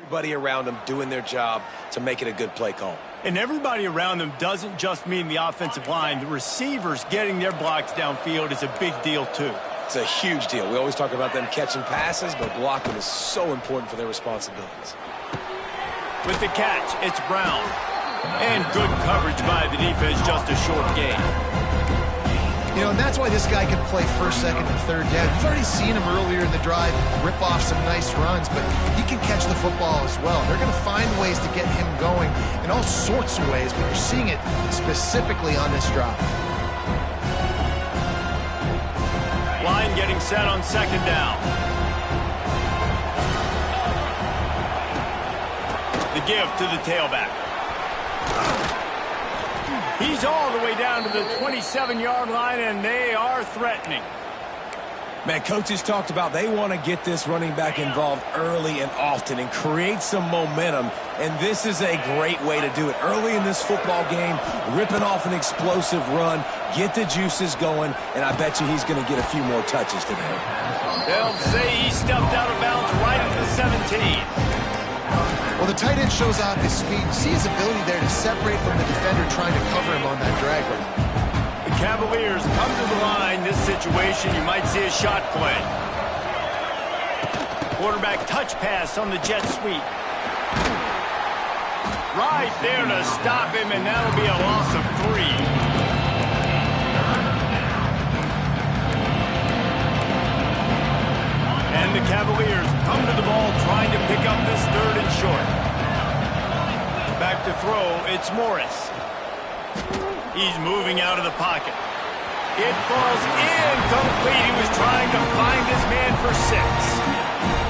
everybody around them doing their job to make it a good play call. And everybody around them doesn't just mean the offensive line. The receivers getting their blocks downfield is a big deal, too. It's a huge deal. We always talk about them catching passes, but blocking is so important for their responsibilities. With the catch, it's Brown. And good coverage by the defense, just a short gain. You know, and that's why this guy can play first, second, and third down. You've already seen him earlier in the drive rip off some nice runs, but he can catch the football as well. They're going to find ways to get him going in all sorts of ways, but you're seeing it specifically on this drive. Line getting set on second down. The give to the tailback. He's all the way down to the 27-yard line, and they are threatening. Man, coaches talked about they want to get this running back involved early and often and create some momentum, and this is a great way to do it. Early in this football game, ripping off an explosive run, get the juices going, and I bet you he's going to get a few more touches today. They'll say he stepped out of bounds right at the 17. Well, the tight end shows off his speed. You see his ability there to separate from the defender trying to cover him on that drag route. The Cavaliers come to the line. This situation, you might see a shot play. Quarterback touch pass on the jet sweep. Right there to stop him, and that'll be a loss of 3. And the Cavaliers come to the ball trying to pick up this third and short. Back to throw, it's Morris. He's moving out of the pocket. It falls incomplete. He was trying to find his man for 6.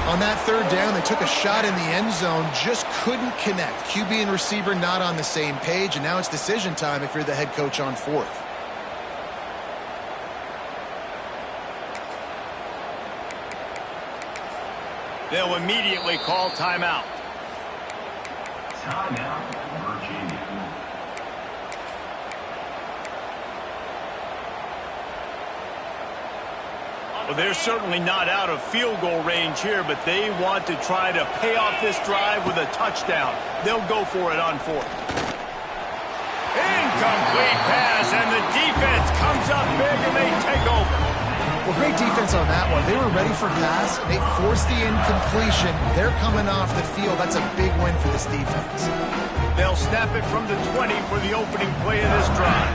On that third down, they took a shot in the end zone, just couldn't connect. QB and receiver not on the same page, and now it's decision time if you're the head coach on 4th. They'll immediately call timeout. Timeout, Virginia. Well, they're certainly not out of field goal range here, but they want to try to pay off this drive with a touchdown. They'll go for it on 4th. Incomplete pass, and the defense comes up big, and they take over. Well, great defense on that one. They were ready for pass. They forced the incompletion. They're coming off the field. That's a big win for this defense. They'll snap it from the 20 for the opening play of this drive.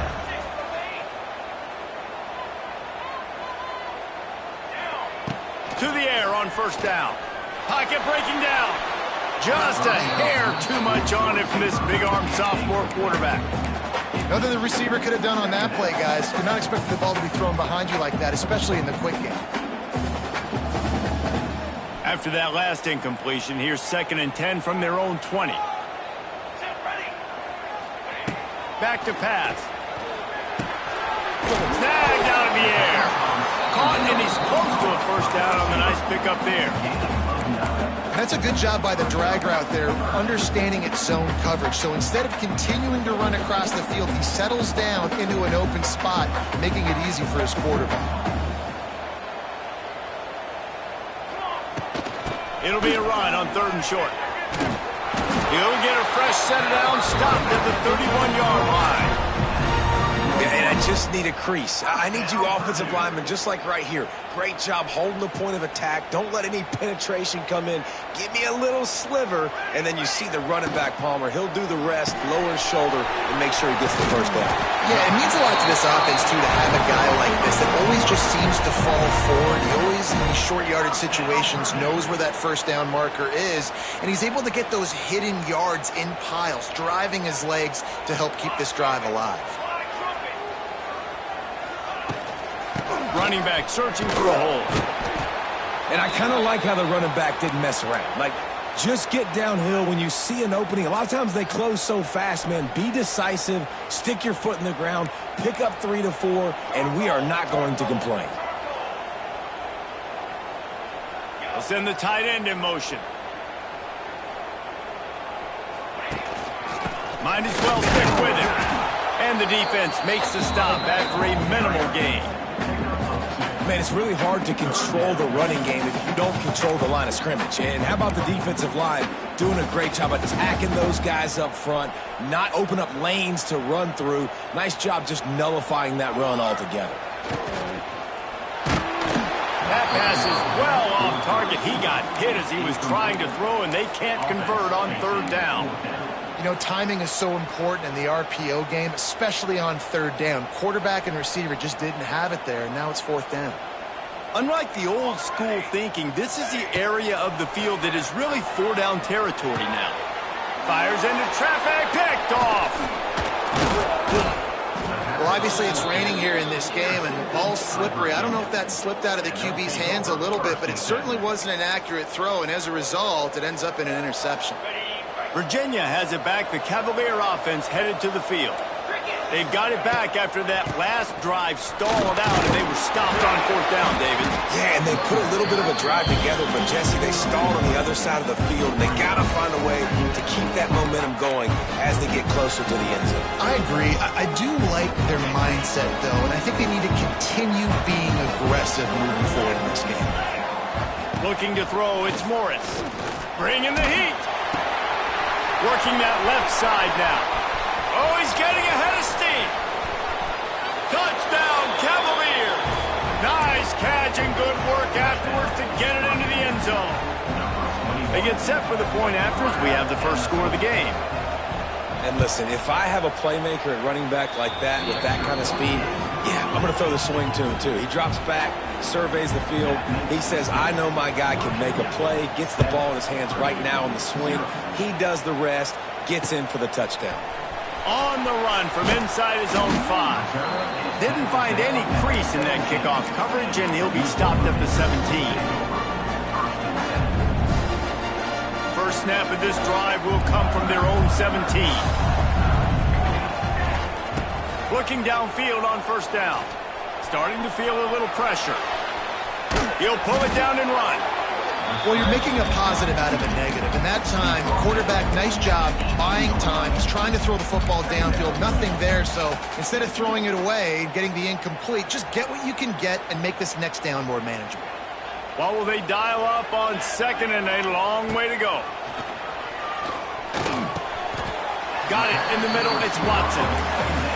To the air on first down. Pocket breaking down. Just a hair too much on it from this big-arm sophomore quarterback. Nothing the receiver could have done on that play, guys. You're not expecting the ball to be thrown behind you like that, especially in the quick game. After that last incompletion, here's 2nd and 10 from their own 20. Back to pass. Snagged out of the air. Caught, and he's close to a first down on the nice pickup there. That's a good job by the drag route there, understanding its zone coverage. So instead of continuing to run across the field, he settles down into an open spot, making it easy for his quarterback. It'll be a run on 3rd and short. He'll get a fresh set down, stopped at the 31-yard line. And I just need a crease. I need you offensive linemen, just like right here. Great job holding the point of attack. Don't let any penetration come in. Give me a little sliver, and then you see the running back, Palmer. He'll do the rest, lower his shoulder, and make sure he gets the first down. Yeah, it means a lot to this offense, too, to have a guy like this that always just seems to fall forward. He always, in these short yardage situations, knows where that first down marker is, and he's able to get those hidden yards in piles, driving his legs to help keep this drive alive. Running back searching for a hole. And I kind of like how the running back didn't mess around. Like, just get downhill when you see an opening. A lot of times they close so fast, man. Be decisive, stick your foot in the ground, pick up 3 to 4, and we are not going to complain. They'll send the tight end in motion. Might as well stick with it. And the defense makes the stop after a minimal gain. man, it's really hard to control the running game if you don't control the line of scrimmage. And how about the defensive line doing a great job attacking those guys up front, not open up lanes to run through. Nice job just nullifying that run altogether. That pass is well off target. He got hit as he was trying to throw, and they can't convert on third down. You know, timing is so important in the RPO game, especially on third down. Quarterback and receiver just didn't have it there, and now it's fourth down. Unlike the old school thinking, this is the area of the field that is really four-down territory now. Fires into traffic, picked off. Well, obviously it's raining here in this game, and the ball's slippery. I don't know if that slipped out of the QB's hands a little bit, but it certainly wasn't an accurate throw, and as a result, it ends up in an interception. Virginia has it back. The Cavalier offense headed to the field. They've got it back after that last drive stalled out, and they were stopped on fourth down, David. Yeah, and they put a little bit of a drive together, but, Jesse, they stalled on the other side of the field, and they got to find a way to keep that momentum going as they get closer to the end zone. I agree. I do like their mindset, though, and I think they need to continue being aggressive moving forward in this game. Looking to throw, it's Morris. Bringing the heat. Working that left side now. Oh, he's getting ahead of steam. Touchdown, Cavaliers. Nice catch and good work afterwards to get it into the end zone. They get set for the point after as we have the first score of the game. And listen, if I have a playmaker at running back like that with that kind of speed, yeah, I'm going to throw the swing to him too. He drops back, surveys the field. He says, I know my guy can make a play, gets the ball in his hands right now on the swing. He does the rest, gets in for the touchdown. On the run from inside his own 5. Didn't find any crease in that kickoff coverage, and he'll be stopped at the 17. First snap of this drive will come from their own 17. Looking downfield on first down. Starting to feel a little pressure. He'll pull it down and run. Well, you're making a positive out of a negative. And that time, quarterback, nice job buying time. He's trying to throw the football downfield. Nothing there, so instead of throwing it away and getting the incomplete, just get what you can get and make this next down more manageable. What will they dial up on second and a long way to go? Got it in the middle. It's Watson.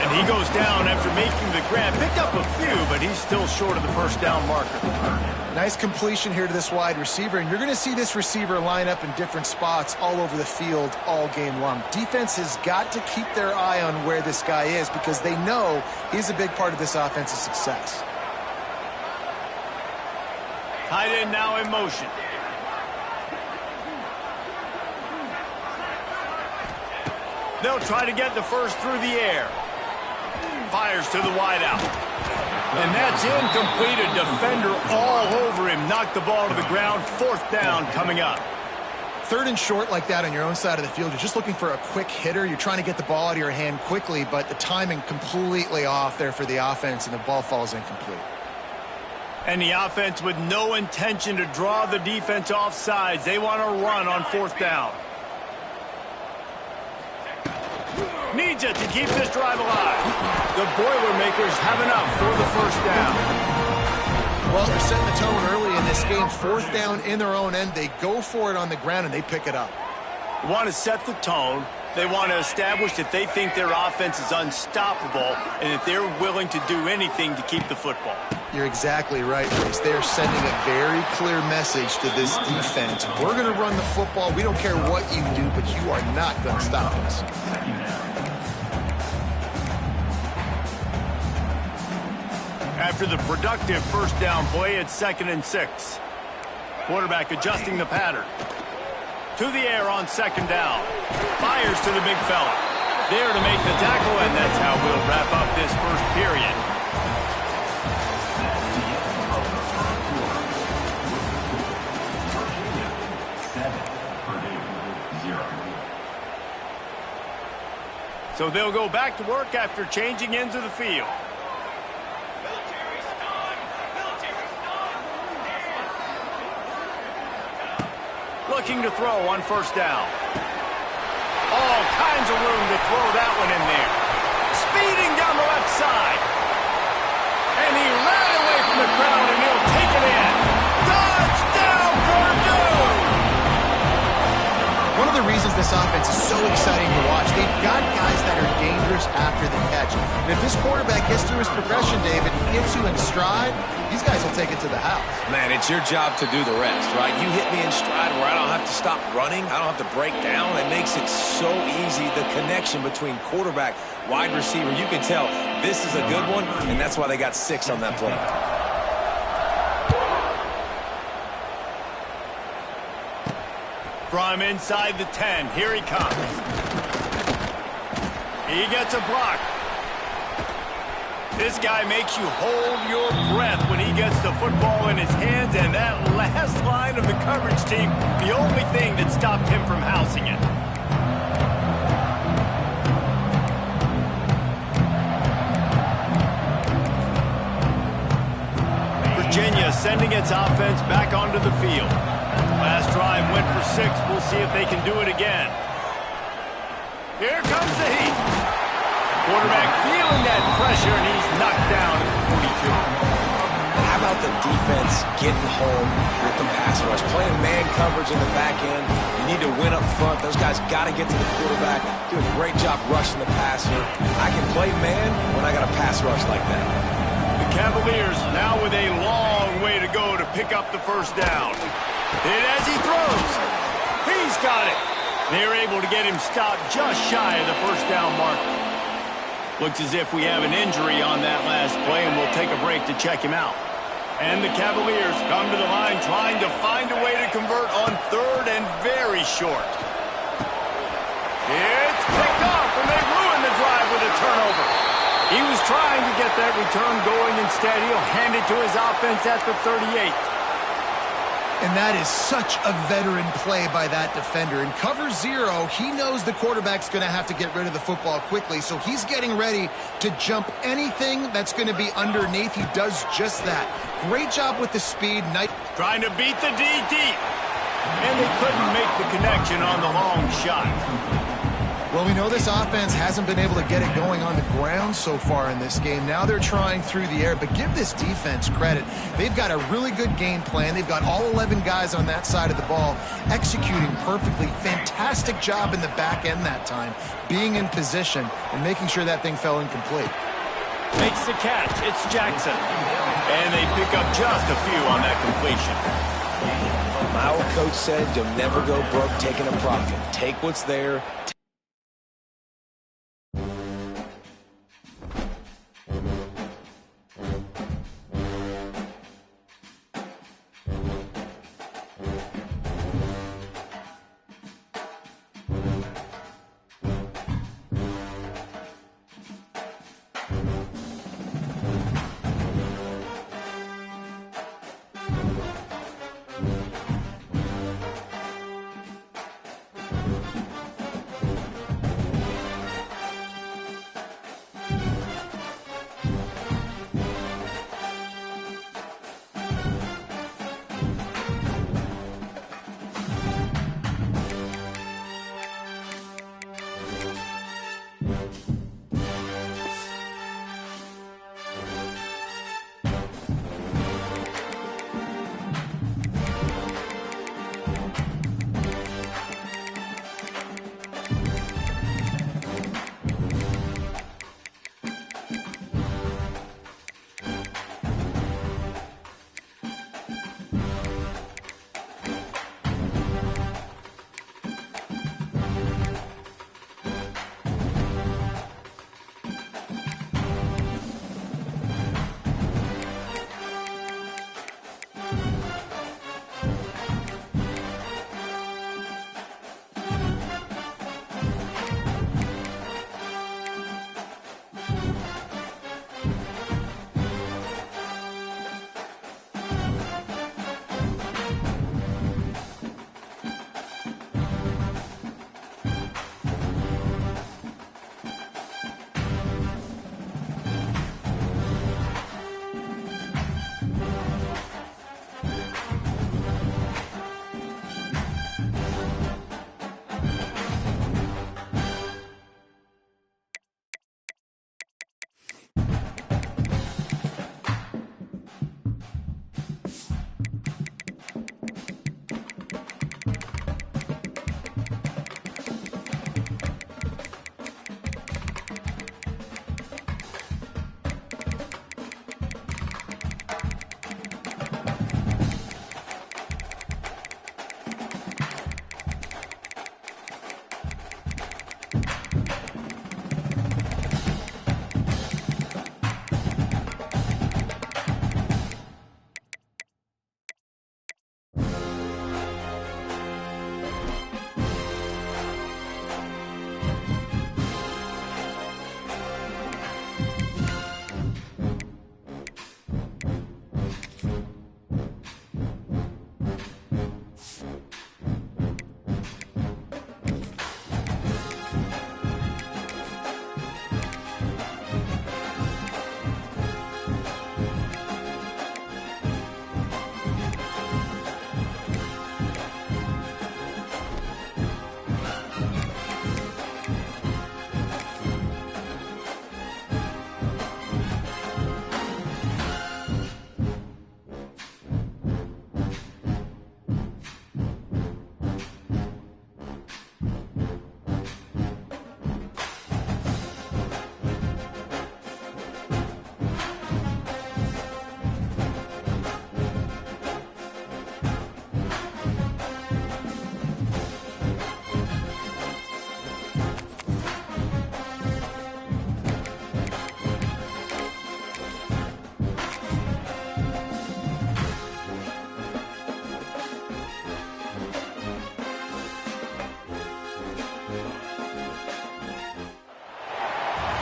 And he goes down after making the grab. Picked up a few, but he's still short of the first down marker. Nice completion here to this wide receiver, and you're going to see this receiver line up in different spots all over the field all game long. Defense has got to keep their eye on where this guy is because they know he's a big part of this offense's success. Tight end now in motion. They'll try to get the first through the air. Fires to the wideout. And that's incomplete. A defender all over him. Knocked the ball to the ground. Fourth down coming up. Third and short like that on your own side of the field. You're just looking for a quick hitter. You're trying to get the ball out of your hand quickly, but the timing completely off there for the offense, and the ball falls incomplete. And the offense with no intention to draw the defense off sides. They want to run on fourth down. Needs it to keep this drive alive. The Boilermakers have enough for the first down. Well, they're setting the tone early in this game. Fourth down in their own end. They go for it on the ground, and they pick it up. They want to set the tone. They want to establish that they think their offense is unstoppable and that they're willing to do anything to keep the football. You're exactly right, Reese. They are sending a very clear message to this defense. We're going to run the football. We don't care what you do, but you are not going to stop us. After the productive first down play, it's 2nd and 6. Quarterback adjusting the pattern. To the air on second down. Fires to the big fella. There to make the tackle, and that's how we'll wrap up this first period. So they'll go back to work after changing into the field. Looking to throw on first down. All kinds of room to throw that one in there. Speeding down the left side. And he ran away from the crowd, and he'll the reasons this offense is so exciting to watch. They've got guys that are dangerous after the catch. And if this quarterback gets through his progression, David, gets you in stride, these guys will take it to the house. Man, it's your job to do the rest, right? You hit me in stride where I don't have to stop running. I don't have to break down. It makes it so easy, the connection between quarterback, wide receiver. You can tell this is a good one, and that's why they got 6 on that play. From inside the 10, here he comes. He gets a block. This guy makes you hold your breath when he gets the football in his hands, and that last line of the coverage team, the only thing that stopped him from housing it. Virginia sending its offense back onto the field. Last drive went for 6. We'll see if they can do it again. Here comes the heat. Quarterback feeling that pressure, and he's knocked down at the 42. How about the defense getting home with the pass rush? Playing man coverage in the back end. You need to win up front. Those guys got to get to the quarterback. Do a great job rushing the passer. I can play man when I got a pass rush like that. The Cavaliers now with a long way to go to pick up the first down. And as he throws, he's got it. They're able to get him stopped just shy of the first down mark. Looks as if we have an injury on that last play, and we'll take a break to check him out. And the Cavaliers come to the line trying to find a way to convert on 3rd and very short. It's picked off, and they ruin the drive with a turnover. He was trying to get that return going. Instead, he'll hand it to his offense at the 38. And that is such a veteran play by that defender. In cover 0, he knows the quarterback's going to have to get rid of the football quickly, so he's getting ready to jump anything that's going to be underneath. He does just that. Great job with the speed. Trying to beat the D deep. And they couldn't make the connection on the long shot. Well, we know this offense hasn't been able to get it going on the ground so far in this game. Now they're trying through the air, but give this defense credit. They've got a really good game plan. They've got all 11 guys on that side of the ball executing perfectly. Fantastic job in the back end that time, being in position and making sure that thing fell incomplete. Makes the catch. It's Jackson. And they pick up just a few on that completion. Our coach said you'll never go broke taking a profit. Take what's there.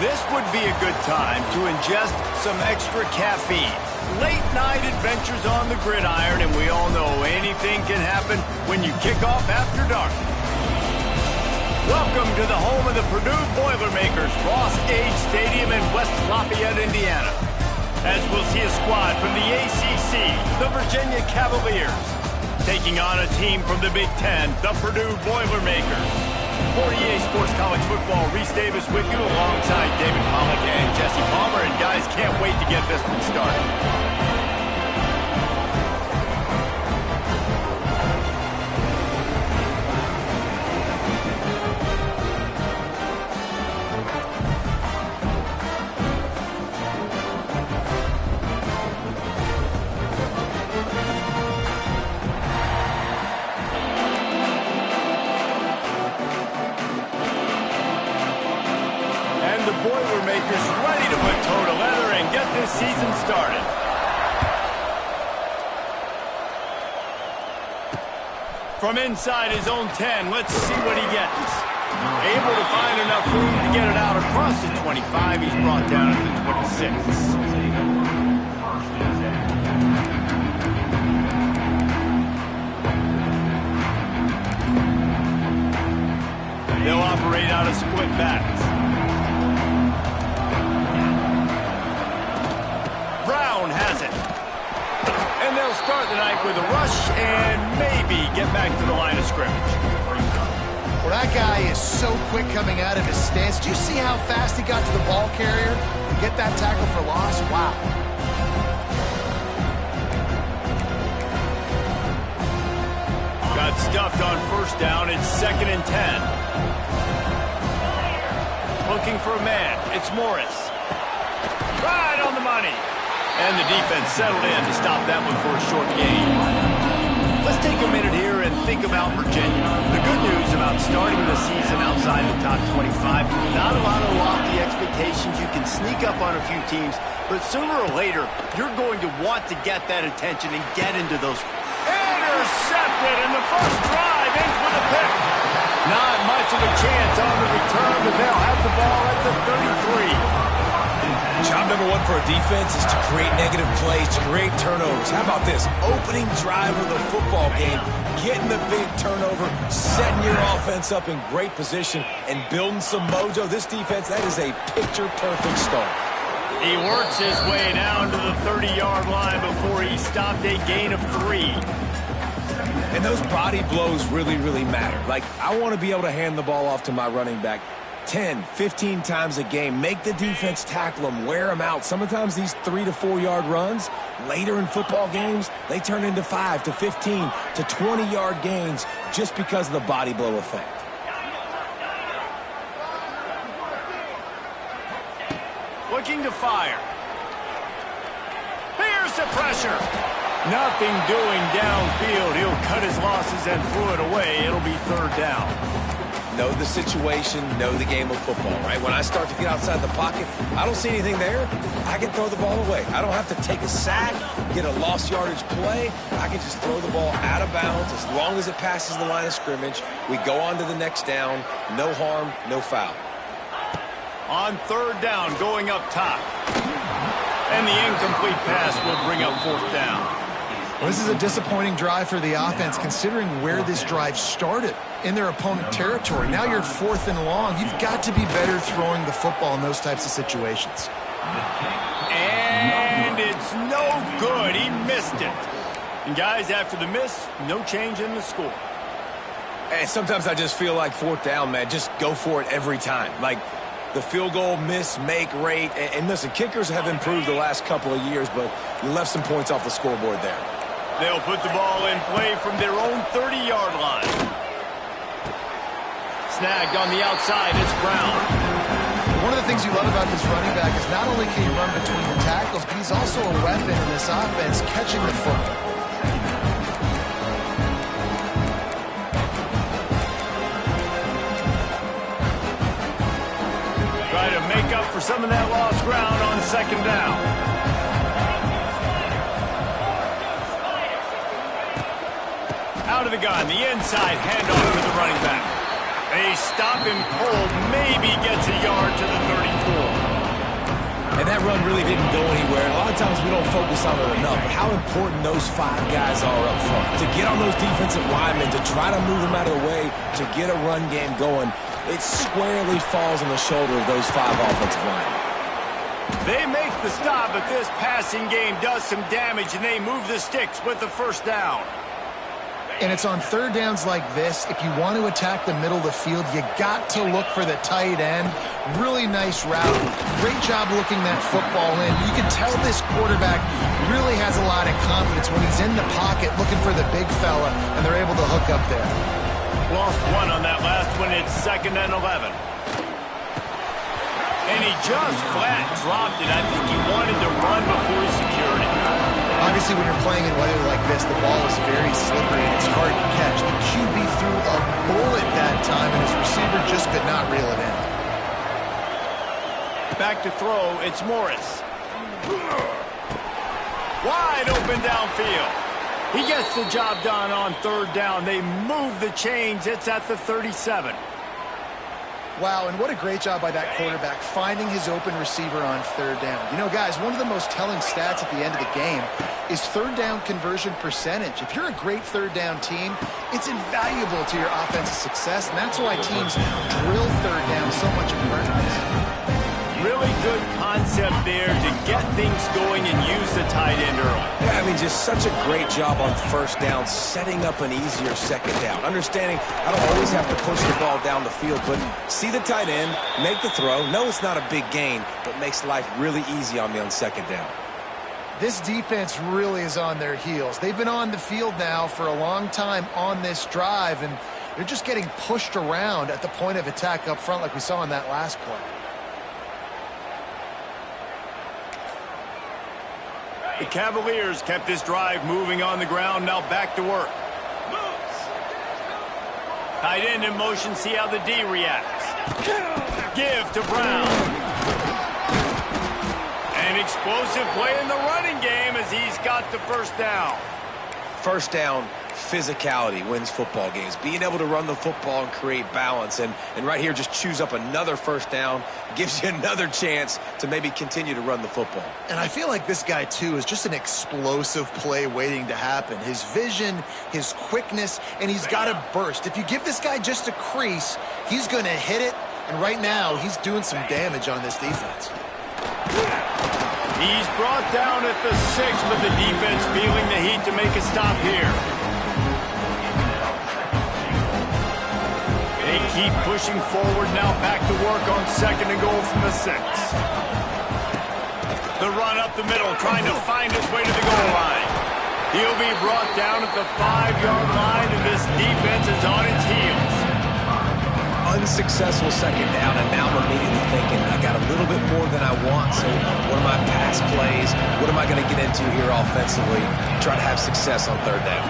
This would be a good time to ingest some extra caffeine. Late night adventures on the gridiron, and we all know anything can happen when you kick off after dark. Welcome to the home of the Purdue Boilermakers, Ross Gage Stadium in West Lafayette, Indiana. As we'll see a squad from the ACC, the Virginia Cavaliers, taking on a team from the Big Ten, the Purdue Boilermakers. For EA Sports College Football, Reese Davis with you alongside David Pollack and Jesse Palmer. And guys, can't wait to get this one started. Boilermakers ready to put toe to leather and get this season started. From inside his own 10, let's see what he gets. Able to find enough room to get it out across the 25. He's brought down to the 26. They'll operate out of split backs. Has it. And they'll start the night with a rush and maybe get back to the line of scrimmage. Well, that guy is so quick coming out of his stance. Do you see how fast he got to the ball carrier to get that tackle for loss? Wow. Got stuffed on first down. It's 2nd and 10. Looking for a man. It's Morris. Right on the money. And the defense settled in to stop that one for a short gain. Let's take a minute here and think about Virginia. The good news about starting the season outside the top 25, not a lot of lofty expectations. You can sneak up on a few teams, but sooner or later, you're going to want to get that attention and get into those. Intercepted, and the first drive ends with a pick. Not much of a chance on the return, but they'll have the ball at the 33. Job number one for a defense is to create negative plays, to create turnovers. How about this? Opening drive of the football game, getting the big turnover, setting your offense up in great position, and building some mojo. This defense, that is a picture-perfect start. He works his way down to the 30-yard line before he stopped a gain of 3. And those body blows really, really matter. Like, I want to be able to hand the ball off to my running back 10, 15 times a game. Make the defense tackle them, wear them out. Sometimes these 3 to 4 yard runs, later in football games, they turn into 5 to 15 to 20 yard gains just because of the body blow effect. Looking to fire. Here's the pressure. Nothing doing downfield. He'll cut his losses and throw it away. It'll be 3rd down. Know the situation, know the game of football, right? When I start to get outside the pocket, I don't see anything there, I can throw the ball away. I don't have to take a sack, get a lost yardage play. I can just throw the ball out of bounds as long as it passes the line of scrimmage. We go on to the next down. No harm, no foul. On 3rd down, going up top. And the incomplete pass will bring up 4th down. Well, this is a disappointing drive for the offense, considering where this drive started in their opponent territory. Now you're 4th and long. You've got to be better throwing the football in those types of situations. And it's no good. He missed it. And guys, after the miss, no change in the score. And sometimes I just feel like 4th down, man. Just go for it every time. Like the field goal miss-make rate. And listen, kickers have improved the last couple of years, but you left some points off the scoreboard there. They'll put the ball in play from their own 30-yard line. Snagged on the outside, it's Brown. One of the things you love about this running back is not only can he run between the tackles, but he's also a weapon in this offense, catching the football. Try to make up for some of that lost ground on 2nd down. Out of the gun, the inside handoff to the running back. They stop him cold, maybe gets a yard to the 34. And that run really didn't go anywhere. A lot of times we don't focus on it enough. How important those 5 guys are up front. To get on those defensive linemen, to try to move them out of the way, to get a run game going, it squarely falls on the shoulder of those 5 offensive linemen. They make the stop, but this passing game does some damage, and they move the sticks with the first down. And it's on third downs like this, if you want to attack the middle of the field, you got to look for the tight end. Really nice route. Great job looking that football in. You can tell this quarterback really has a lot of confidence when he's in the pocket looking for the big fella, and they're able to hook up there. Lost 1 on that last one. It's 2nd and 11. And he just flat dropped it. I think he wanted to run before he secured it. Obviously, when you're playing in weather like this, the ball is very slippery and it's hard to catch. The QB threw a bullet that time, and his receiver just could not reel it in. Back to throw, it's Morris. Wide open downfield. He gets the job done on third down. They move the chains. It's at the 37. Wow, and what a great job by that quarterback, finding his open receiver on third down. You know, guys, one of the most telling stats at the end of the game is third down conversion percentage. If you're a great third down team, it's invaluable to your offensive success, and that's why teams drill third down so much in practice. Really good concept there to get things going and use the tight end early. Yeah, I mean, just such a great job on first down, setting up an easier second down. Understanding I don't always have to push the ball down the field, but see the tight end, make the throw. No, it's not a big gain, but makes life really easy on me on second down. This defense really is on their heels. They've been on the field now for a long time on this drive, and they're just getting pushed around at the point of attack up front like we saw in that last play. The Cavaliers kept this drive moving on the ground. Now back to work. Tight end in motion. See how the D reacts. Give to Brown. An explosive play in the running game as he's got the first down. First down, physicality wins football games. Being able to run the football and create balance. And right here, just choose up another first down. Gives you another chance to maybe continue to run the football. And I feel like this guy, too, is just an explosive play waiting to happen. His vision, his quickness, and he's got a burst. If you give this guy just a crease, he's going to hit it. And right now, he's doing some damage on this defense. He's brought down at the 6, but the defense feeling the heat to make a stop here. They keep pushing forward now, back to work on 2nd and goal from the 6. The run up the middle, trying to find his way to the goal line. He'll be brought down at the 5-yard line, and this defense is on its heels. Unsuccessful second down, and now I'm immediately thinking, I got a little bit more than I want, so what are my pass plays? What am I going to get into here offensively? Try to have success on third down.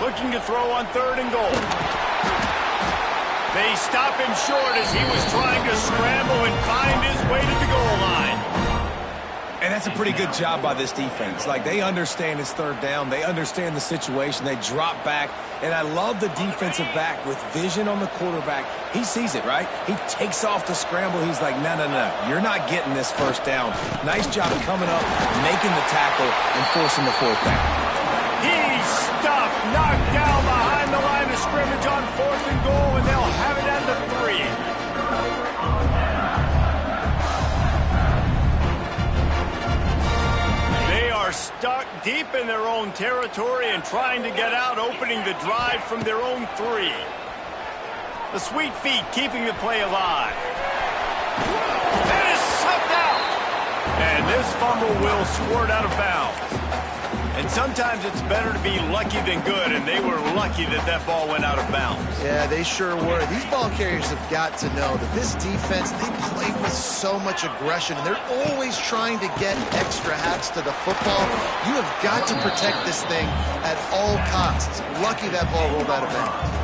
Looking to throw on 3rd and goal. They stop him short as he was trying to scramble and find his way to the goal line. And that's a pretty good job by this defense. Like, they understand it's third down. They understand the situation. They drop back. And I love the defensive back with vision on the quarterback. He sees it, right? He takes off the scramble. He's like, no, no, no. You're not getting this first down. Nice job coming up, making the tackle, and forcing the 4th down. He's stuffed, knocked down behind the line of scrimmage on 4th and goal, and they'll have it at the 3. Stuck deep in their own territory and trying to get out, opening the drive from their own 3. The sweet feet keeping the play alive. That is slipped out. And this fumble will squirt out of bounds. And sometimes it's better to be lucky than good, and they were lucky that that ball went out of bounds. Yeah, they sure were. These ball carriers have got to know that this defense, they play with so much aggression, and they're always trying to get extra hats to the football. You have got to protect this thing at all costs. Lucky that ball rolled out of bounds.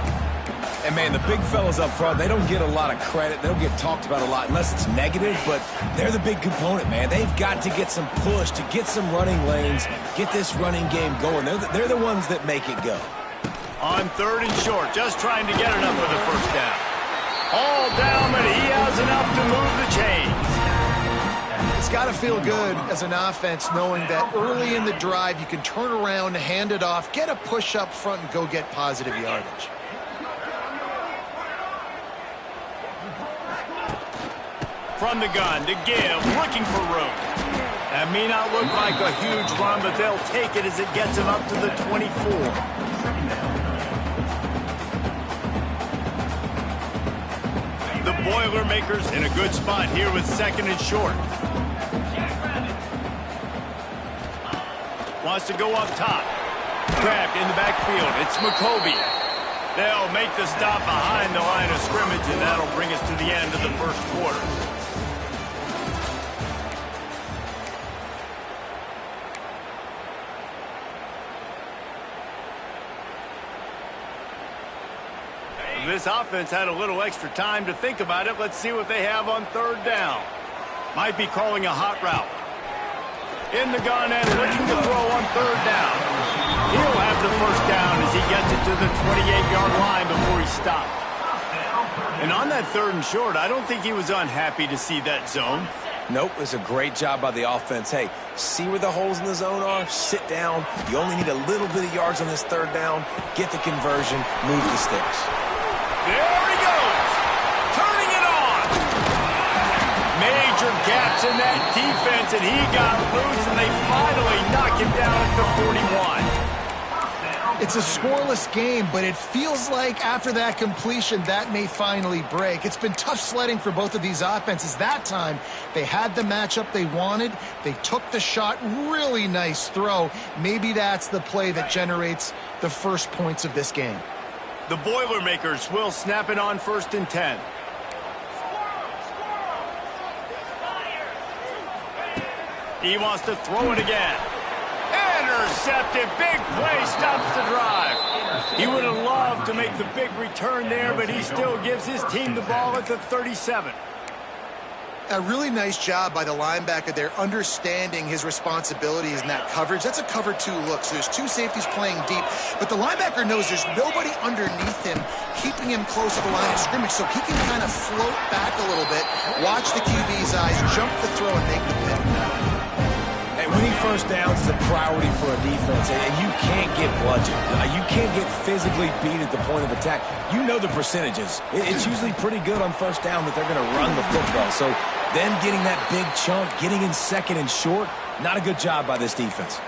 And, man, the big fellas up front, they don't get a lot of credit. They don't get talked about a lot unless it's negative, but they're the big component, man. They've got to get some push, to get some running lanes, get this running game going. They're the ones that make it go. On 3rd and short, just trying to get enough for the first down. All down, but he has enough to move the chains. It's got to feel good as an offense knowing that early in the drive you can turn around, hand it off, get a push up front, and go get positive yardage. From the gun to give, looking for room. That may not look like a huge run, but they'll take it as it gets him up to the 24. The Boilermakers in a good spot here with 2nd and short. Wants to go up top. Grabbed in the backfield. It's McCoby. They'll make the stop behind the line of scrimmage, and that'll bring us to the end of the first quarter. This offense had a little extra time to think about it. Let's see what they have on 3rd down. Might be calling a hot route. In the gun and looking to throw on 3rd down. He'll have the first down as he gets it to the 28-yard line before he stopped. And on that 3rd and short, I don't think he was unhappy to see that zone. Nope, it's a great job by the offense. Hey, see where the holes in the zone are? Sit down. You only need a little bit of yards on this 3rd down. Get the conversion. Move the sticks. There he goes, turning it on. Major gaps in that defense, and he got loose, and they finally knock him down at the 41. It's a scoreless game, but it feels like after that completion, that may finally break. It's been tough sledding for both of these offenses. That time, they had the matchup they wanted. They took the shot. Really nice throw. Maybe that's the play that generates the first points of this game. The Boilermakers will snap it on 1st and 10. He wants to throw it again. Intercepted. Big play stops the drive. He would have loved to make the big return there, but he still gives his team the ball at the 37. A really nice job by the linebacker there, understanding his responsibilities in that coverage. That's a cover 2 look, so there's 2 safeties playing deep, but the linebacker knows there's nobody underneath him, keeping him close to the line of scrimmage, so he can kind of float back a little bit, watch the QB's eyes, jump the throw, and make the pick. Hey, winning first downs is a priority for a defense, and you can't get bludgeoned. You can't get physically beat at the point of attack. You know the percentages. It's usually pretty good on 1st down that they're going to run the football. So them getting that big chunk, getting in 2nd and short, not a good job by this defense.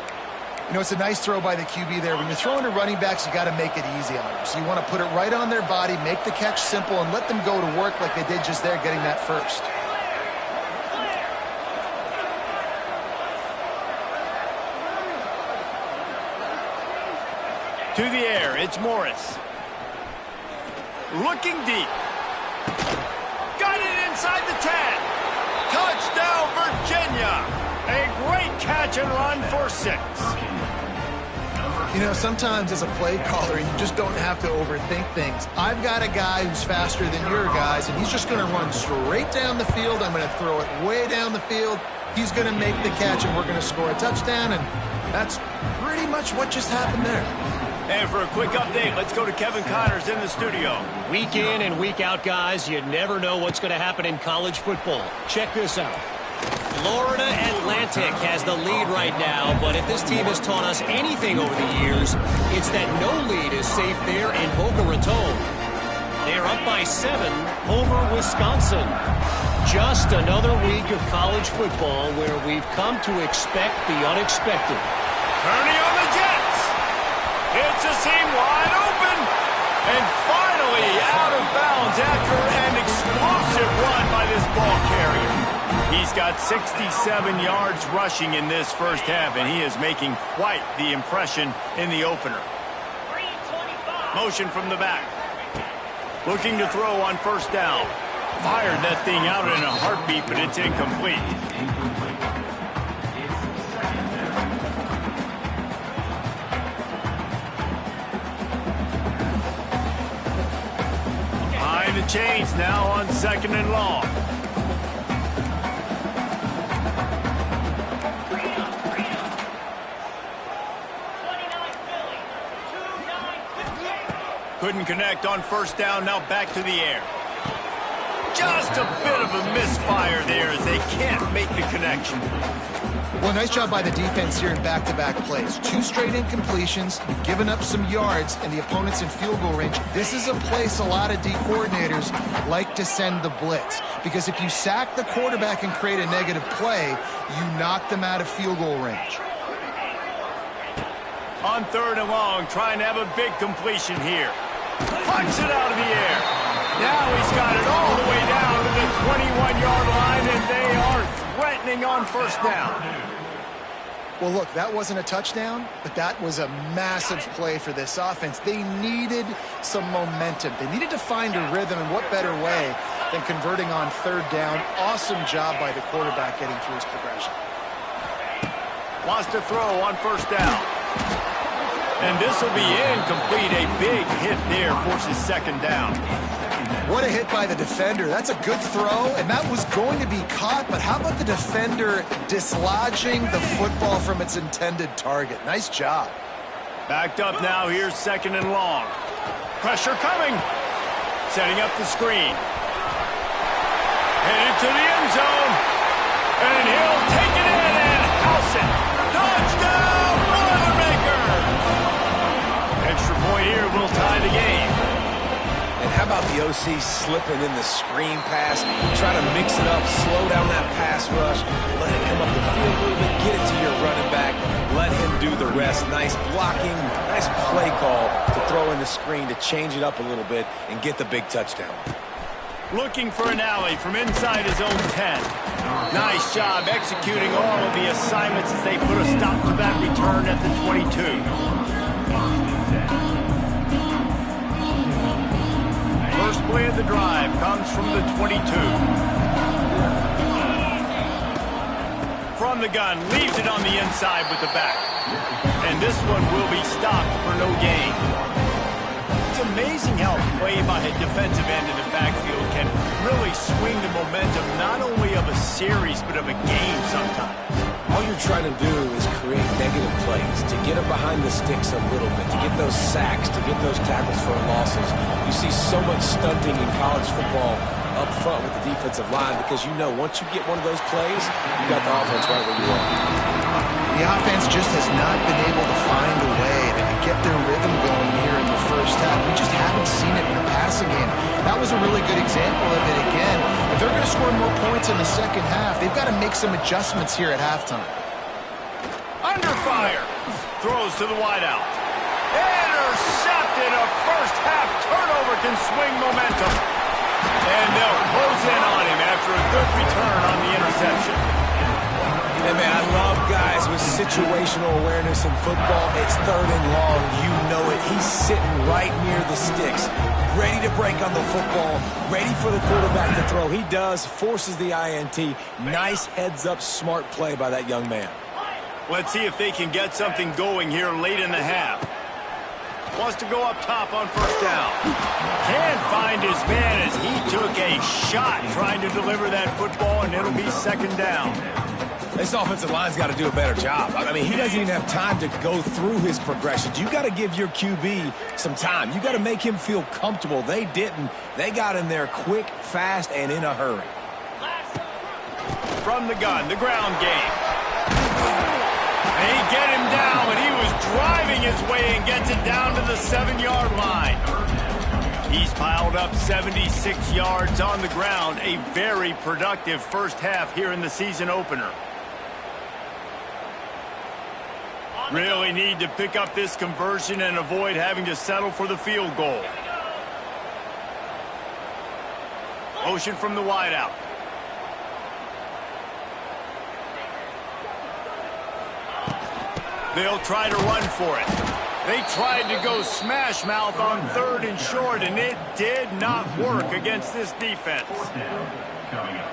You know, it's a nice throw by the QB there. When you're throwing to running backs, you got to make it easy on them. So you want to put it right on their body, make the catch simple, and let them go to work like they did just there, getting that first. To the air, it's Morris. Looking deep. Got it inside the 10. Touchdown, Virginia. A great catch and run for 6. You know, sometimes as a play caller, you just don't have to overthink things. I've got a guy who's faster than your guys, and he's just going to run straight down the field. I'm going to throw it way down the field. He's going to make the catch, and we're going to score a touchdown, and that's pretty much what just happened there. And for a quick update, let's go to Kevin Connors in the studio. Week in and week out, guys, you never know what's going to happen in college football. Check this out. Florida Atlantic has the lead right now, but if this team has taught us anything over the years, it's that no lead is safe there in Boca Raton. They're up by 7 over Wisconsin. Just another week of college football where we've come to expect the unexpected. Turning on the Jets. It's a seam wide open. And finally out of bounds after an explosive run by this ball carrier. He's got 67 yards rushing in this first half, and he is making quite the impression in the opener. Motion from the back. Looking to throw on first down. Fired that thing out in a heartbeat, but it's incomplete. Behind the chains now on 2nd and long. Couldn't connect on first down. Now back to the air. Just a bit of a misfire there as they can't make the connection. Well, nice job by the defense here in back-to-back plays. 2 straight incompletions, you've given up some yards, and the opponent's in field goal range. This is a place a lot of D coordinators like to send the blitz, because if you sack the quarterback and create a negative play, you knock them out of field goal range. On 3rd and long, trying to have a big completion here. Punts it out of the air. Now he's got it all the way down to the 21-yard line, and they are threatening on first down. Well, look, that wasn't a touchdown, but that was a massive play for this offense. They needed some momentum. They needed to find a rhythm, and what better way than converting on 3rd down. Awesome job by the quarterback getting through his progression. Wants to throw on first down. And this will be incomplete. A big hit there forces 2nd down. What a hit by the defender. That's a good throw, and that was going to be caught, but how about the defender dislodging the football from its intended target? Nice job. Backed up now. Here's 2nd and long. Pressure coming. Setting up the screen. Headed to the end zone. And he'll take it in and house it. Touchdown, Boilermaker! Extra point here will tie the game. And how about the OC slipping in the screen pass, try to mix it up, slow down that pass rush, let it come up the field a little bit, get it to your running back, let him do the rest. Nice blocking, nice play call to throw in the screen to change it up a little bit and get the big touchdown. Looking for an alley from inside his own 10. Nice job executing all of the assignments as they put a stop to that return at the 22. First play of the drive comes from the 22. From the gun, leaves it on the inside with the back. And this one will be stopped for no gain. It's amazing how play by a defensive end in the backfield can really swing the momentum not only of a series but of a game sometimes. All you're trying to do is create negative plays, to get them behind the sticks a little bit, to get those sacks, to get those tackles for losses. You see so much stunting in college football up front with the defensive line because you know once you get one of those plays, you got the offense right where you want. The offense just has not been able to find a way to get their rhythm going here in the first half. We just haven't seen it in the passing game. That was a really good example of it again. If they're going to score more points in the second half, they've got to make some adjustments here at halftime. Under fire. Throws to the wideout. Intercepted. A first half turnover can swing momentum. And they'll close in on him after a good return on the interception. And man, I love guys with situational awareness in football. It's 3rd and long. You know it. He's sitting right near the sticks, ready to break on the football, ready for the quarterback to throw. He does, forces the INT. Nice heads-up, smart play by that young man. Let's see if they can get something going here late in the half. Wants to go up top on first down. Can't find his man as he took a shot trying to deliver that football, and it'll be 2nd down. This offensive line's got to do a better job. I mean, he doesn't even have time to go through his progressions. You got to give your QB some time. You got to make him feel comfortable. They didn't. They got in there quick, fast, and in a hurry. From the gun, the ground game. They get him down, but he was driving his way and gets it down to the 7-yard line. He's piled up 76 yards on the ground. A very productive first half here in the season opener. Really need to pick up this conversion and avoid having to settle for the field goal. Motion from the wideout. They'll try to run for it. They tried to go smash mouth on 3rd and short, and it did not work against this defense.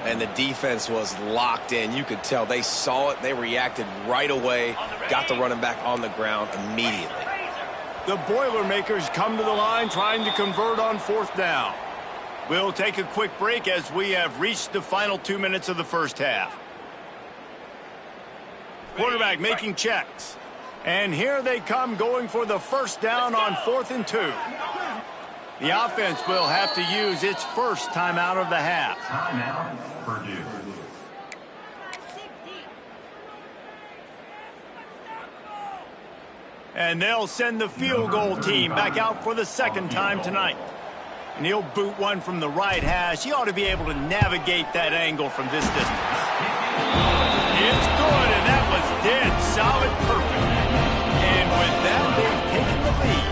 And the defense was locked in. You could tell they saw it. They reacted right away, got the running back on the ground immediately. The Boilermakers come to the line trying to convert on 4th down. We'll take a quick break as we have reached the final 2 minutes of the first half. Quarterback making checks. And here they come going for the first down on 4th and 2. The offense will have to use its first timeout of the half. Timeout, Purdue. And they'll send the field goal team back out for the second time tonight. And he'll boot one from the right hash. He ought to be able to navigate that angle from this distance. It's good, and that was dead solid perfect. And with that, they've taken the lead.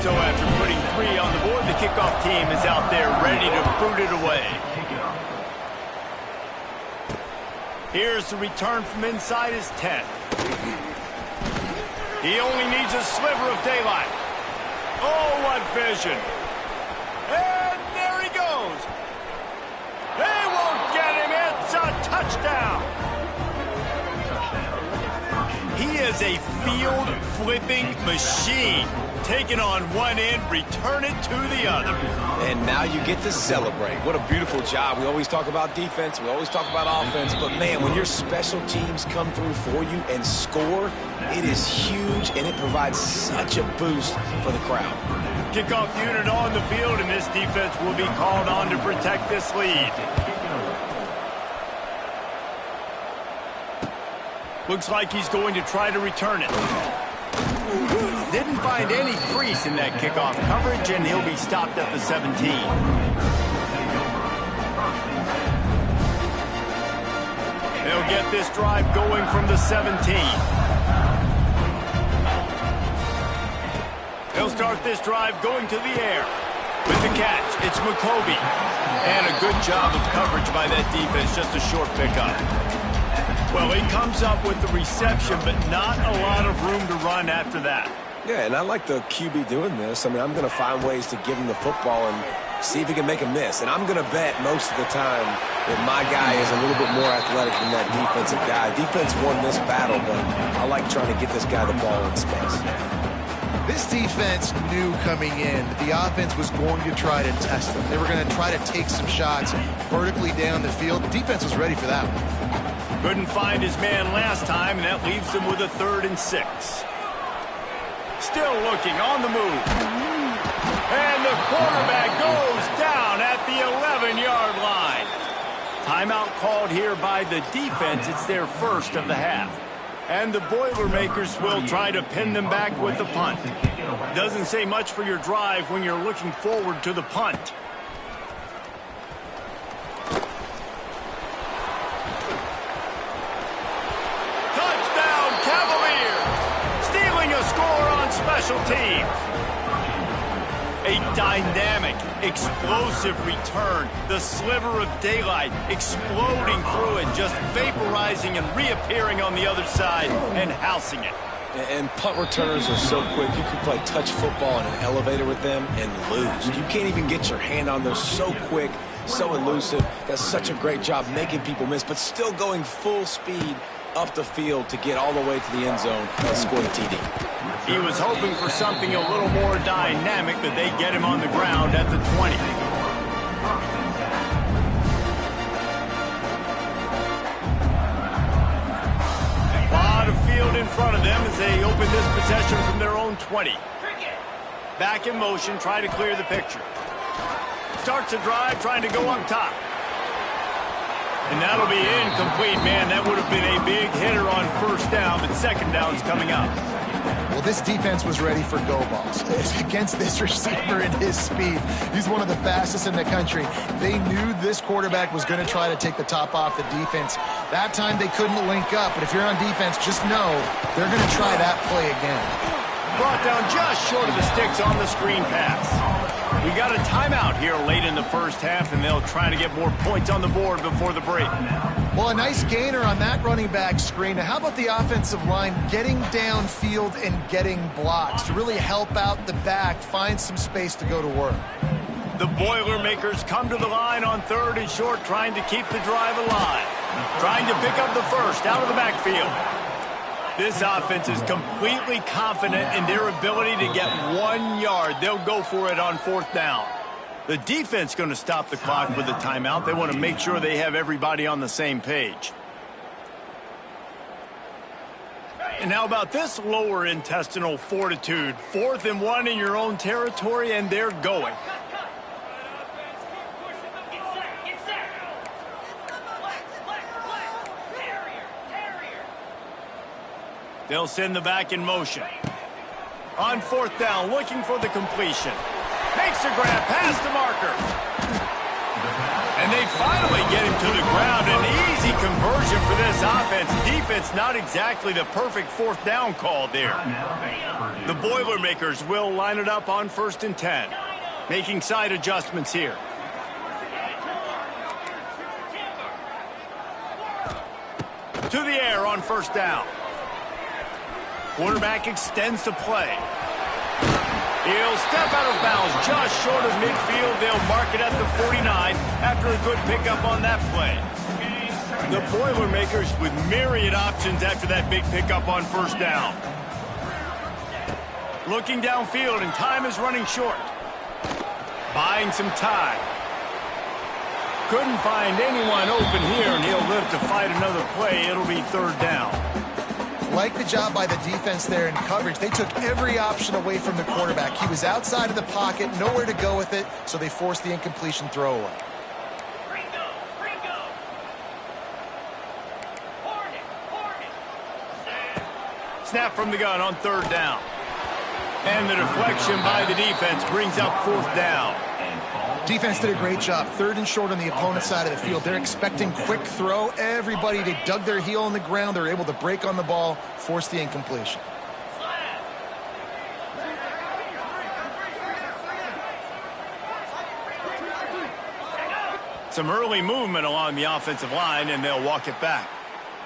So after putting 3 on the board, the kickoff team is out there ready to boot it away. Here's the return from inside his 10. He only needs a sliver of daylight. Oh, what vision. And there he goes. They won't get him. It's a touchdown. He is a field-flipping machine. Taking on one end, return it to the other. And now you get to celebrate. What a beautiful job. We always talk about defense. We always talk about offense. But, man, when your special teams come through for you and score, it is huge, and it provides such a boost for the crowd. Kickoff unit on the field, and this defense will be called on to protect this lead. Looks like he's going to try to return it. Didn't find any crease in that kickoff coverage, and he'll be stopped at the 17. They'll get this drive going from the 17. They'll start this drive going to the air. With the catch, it's McCoby. And a good job of coverage by that defense, just a short pickup. Well, he comes up with the reception, but not a lot of room to run after that. Yeah, and I like the QB doing this. I mean, I'm going to find ways to give him the football and see if he can make a miss. And I'm going to bet most of the time that my guy is a little bit more athletic than that defensive guy. Defense won this battle, but I like trying to get this guy the ball in space. This defense knew coming in that the offense was going to try to test them. They were going to try to take some shots vertically down the field. The defense was ready for that one. Couldn't find his man last time, and that leaves him with a 3rd and 6. Still looking on the move. And the quarterback goes down at the 11-yard line. Timeout called here by the defense. It's their first of the half. And the Boilermakers will try to pin them back with the punt. Doesn't say much for your drive when you're looking forward to the punt. Special teams. A dynamic, explosive return. The sliver of daylight exploding through it, just vaporizing and reappearing on the other side and housing it. And punt returners are so quick. You can play touch football in an elevator with them and lose. You can't even get your hand on those. So quick, so elusive. Does such a great job making people miss, but still going full speed up the field to get all the way to the end zone and score the TD. He was hoping for something a little more dynamic, but they get him on the ground at the 20. A lot of field in front of them as they open this possession from their own 20. Back in motion, try to clear the picture. Starts a drive, trying to go up top. And that'll be incomplete, man. That would have been a big hitter on first down, but second down's coming up. Well, this defense was ready for go balls. Against this receiver and his speed, he's one of the fastest in the country. They knew this quarterback was going to try to take the top off the defense. That time they couldn't link up, but if you're on defense, just know they're going to try that play again. Brought down just short of the sticks on the screen pass. We got a timeout here late in the first half, and they'll try to get more points on the board before the break. Well, a nice gainer on that running back screen. Now, how about the offensive line getting downfield and getting blocks to really help out the back, find some space to go to work? The Boilermakers come to the line on 3rd and short, trying to keep the drive alive. Trying to pick up the first out of the backfield. This offense is completely confident in their ability to get 1 yard. They'll go for it on 4th down. The defense going to stop the clock with a timeout. They want to make sure they have everybody on the same page. And how about this lower intestinal fortitude? 4th and 1 in your own territory, and they're going. They'll send the back in motion. On 4th down, looking for the completion. Makes a grab past the marker. And they finally get him to the ground. An easy conversion for this offense. Defense, not exactly the perfect 4th down call there. The Boilermakers will line it up on 1st and 10. Making side adjustments here. To the air on 1st down. Quarterback extends the play. He'll step out of bounds just short of midfield. They'll mark it at the 49 after a good pickup on that play. The Boilermakers with myriad options after that big pickup on 1st down. Looking downfield, and time is running short. Buying some time. Couldn't find anyone open here, and he'll live to fight another play. It'll be 3rd down. Like the job by the defense there in coverage. They took every option away from the quarterback. He was outside of the pocket, nowhere to go with it, so they forced the incompletion throwaway. Snap from the gun on 3rd down. And the deflection by the defense brings up 4th down. Defense did a great job. 3rd and short on the opponent's side of the field. They're expecting quick throw. Everybody, they dug their heel on the ground. They're able to break on the ball, force the incompletion. Some early movement along the offensive line, and they'll walk it back.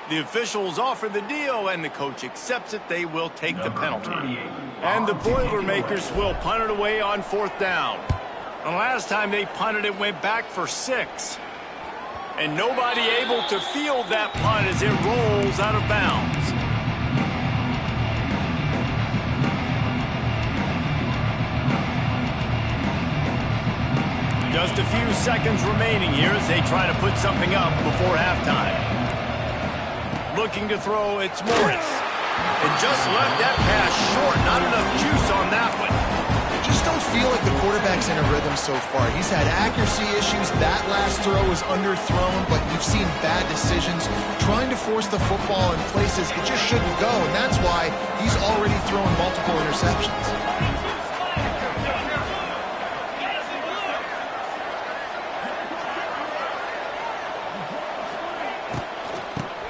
The officials offer the deal, and the coach accepts it. They will take the penalty. And the Boilermakers will punt it away on 4th down. The last time they punted, it went back for 6. And nobody able to field that punt as it rolls out of bounds. Just a few seconds remaining here as they try to put something up before halftime. Looking to throw, it's Morris. And just left that pass short. Not enough juice on that one. Just don't feel like the quarterback's in a rhythm so far. He's had accuracy issues. That last throw was underthrown, but you've seen bad decisions. Trying to force the football in places it just shouldn't go, and that's why he's already thrown multiple interceptions.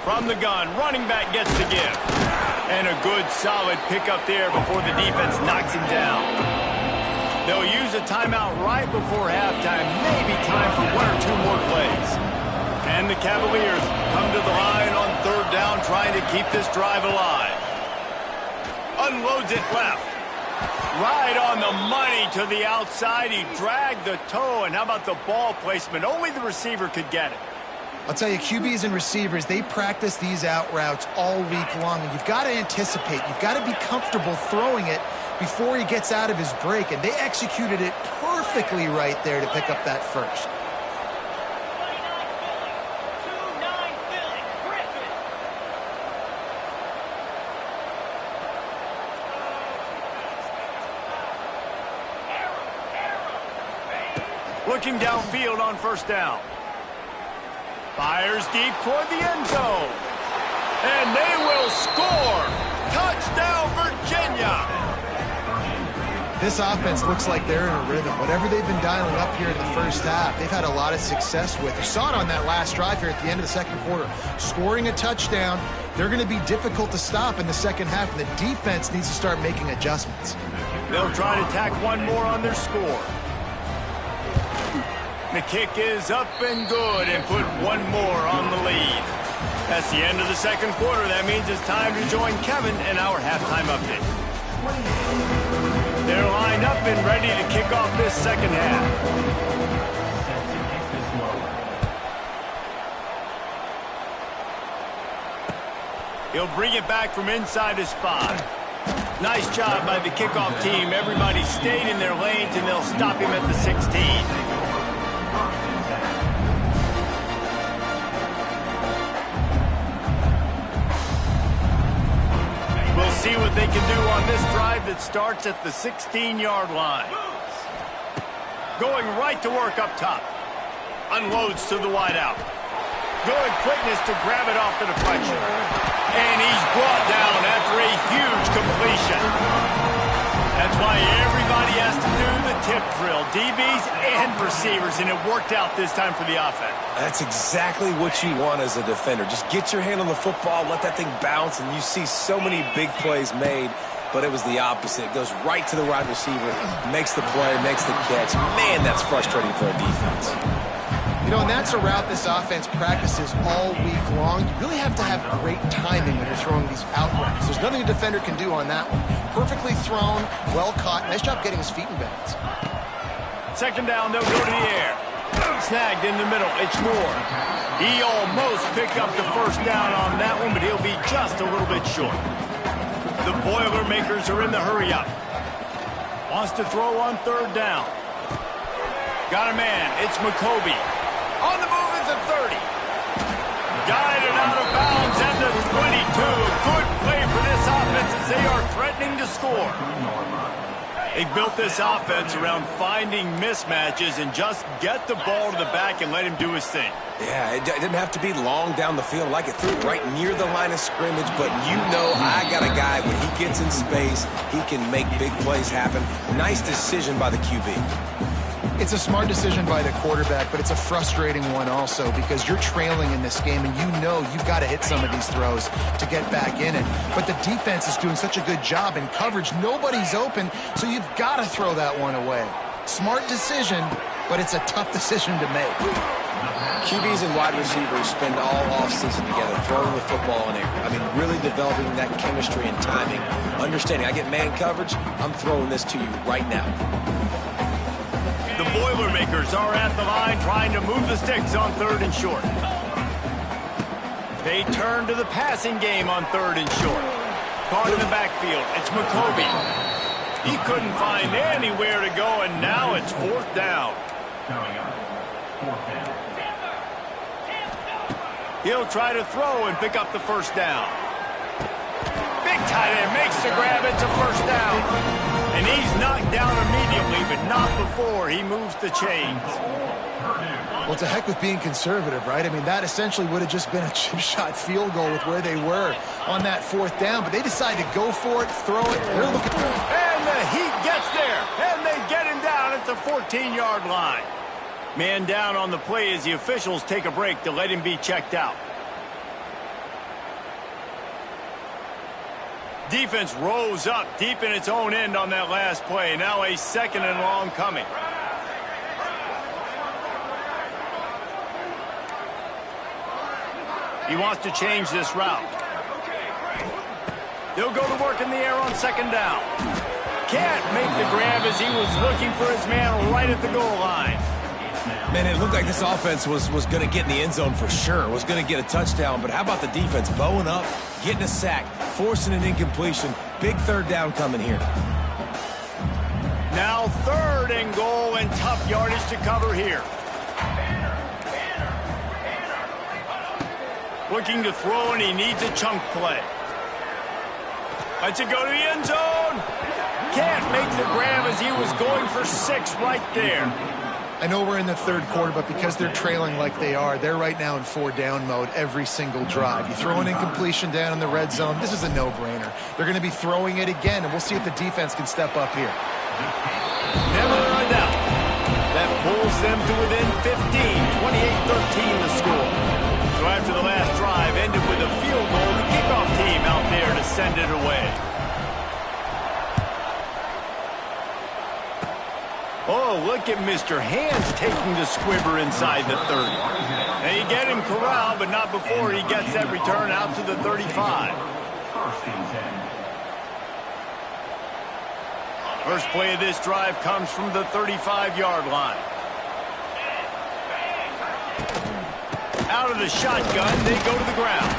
From the gun, running back gets the give. And a good, solid pickup there before the defense knocks him down. They'll use a timeout right before halftime. Maybe time for 1 or 2 more plays. And the Cavaliers come to the line on 3rd down, trying to keep this drive alive. Unloads it left. Right on the money to the outside. He dragged the toe. And how about the ball placement? Only the receiver could get it. I'll tell you, QBs and receivers, they practice these out routes all week long, and you've got to anticipate. You've got to be comfortable throwing it before he gets out of his break, and they executed it perfectly right there to pick up that first. Looking downfield on 1st down. Fires deep toward the end zone. And they will score. Touchdown, Virginia. This offense looks like they're in a rhythm. Whatever they've been dialing up here in the first half, they've had a lot of success with. You saw it on that last drive here at the end of the second quarter. Scoring a touchdown, they're going to be difficult to stop in the second half, and the defense needs to start making adjustments. They'll try to tack one more on their score. The kick is up and good, and put one more on the lead. That's the end of the second quarter. That means it's time to join Kevin in our halftime update. They're lined up and ready to kick off this second half. He'll bring it back from inside his 5. Nice job by the kickoff team. Everybody stayed in their lanes, and they'll stop him at the 16. see what they can do on this drive that starts at the 16-yard line. Going right to work up top. Unloads to the wideout. Good quickness to grab it off the deflection. And he's brought down after a huge completion. That's why everybody has to do the tip drill, DBs and receivers, and it worked out this time for the offense. That's exactly what you want as a defender. Just get your hand on the football, let that thing bounce, and you see so many big plays made, but it was the opposite. It goes right to the wide receiver, makes the play, makes the catch. Man, that's frustrating for a defense. You know, and that's a route this offense practices all week long. You really have to have great timing when you're throwing these out routes. There's nothing a defender can do on that one. Perfectly thrown, well caught. Nice job getting his feet in bounds. Second down, they'll go to the air. Snagged in the middle, it's Moore. He almost picked up the first down on that one, but he'll be just a little bit short. The Boilermakers are in the hurry-up. Wants to throw on third down. Got a man, it's McCoby. On the move is the 30. Guided out of bounds at the 22. Good play for this offense as they are threatening to score. They built this offense around finding mismatches and just get the ball to the back and let him do his thing. Yeah, it didn't have to be long down the field. Like it threw right near the line of scrimmage, but you know I got a guy, when he gets in space, he can make big plays happen. Nice decision by the QB. It's a smart decision by the quarterback, but it's a frustrating one also because you're trailing in this game and you know you've got to hit some of these throws to get back in it. But the defense is doing such a good job in coverage. Nobody's open, so you've got to throw that one away. Smart decision, but it's a tough decision to make. QBs and wide receivers spend all offseason together throwing the football in air. I mean, really developing that chemistry and timing. Understanding, I get man coverage, I'm throwing this to you right now. The Boilermakers are at the line trying to move the sticks on third and short. They turn to the passing game on third and short. Caught in the backfield, it's McCoby. He couldn't find anywhere to go, and now it's fourth down. He'll try to throw and pick up the first down. Big tight end makes the grab, it's a first down. And he's knocked down immediately, but not before he moves the chains. Well, it's a heck with being conservative, right? I mean, that essentially would have just been a chip shot field goal with where they were on that fourth down, but they decided to go for it, throw it. They're looking. And the Heat gets there, and they get him down at the 14-yard line. Man down on the play as the officials take a break to let him be checked out. Defense rose up deep in its own end on that last play. Now a second and long coming. He wants to change this route. They'll go to work in the air on second down. Can't make the grab as he was looking for his man right at the goal line. Man, it looked like this offense was going to get in the end zone for sure. Was going to get a touchdown, but how about the defense bowing up, getting a sack, forcing an incompletion. Big third down coming here. Now third and goal and tough yardage to cover here. Looking to throw, and he needs a chunk play. Lets it go to the end zone. Can't make the grab as he was going for 6 right there. I know we're in the third quarter, but because they're trailing like they are, they're right now in 4-down mode every single drive. You throw an incompletion down in the red zone, this is a no-brainer. They're going to be throwing it again, and we'll see if the defense can step up here. Never a doubt. That pulls them to within 15, 28-13 the score. So after the last drive ended with a field goal, the kickoff team out there to send it away. Oh, look at Mr. Hands taking the squibber inside the 30. They get him corralled, but not before he gets that return out to the 35. First play of this drive comes from the 35-yard line. Out of the shotgun, they go to the ground.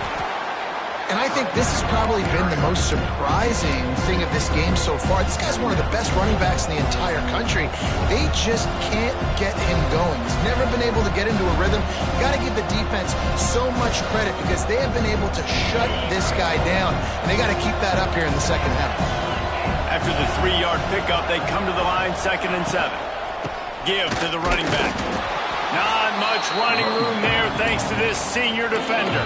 And I think this has probably been the most surprising thing of this game so far. This guy's one of the best running backs in the entire country. They just can't get him going. He's never been able to get into a rhythm. You got to give the defense so much credit because they have been able to shut this guy down. And they got to keep that up here in the second half. After the 3-yard pickup, they come to the line, 2nd and 7. Give to the running back. Not much running room there thanks to this senior defender.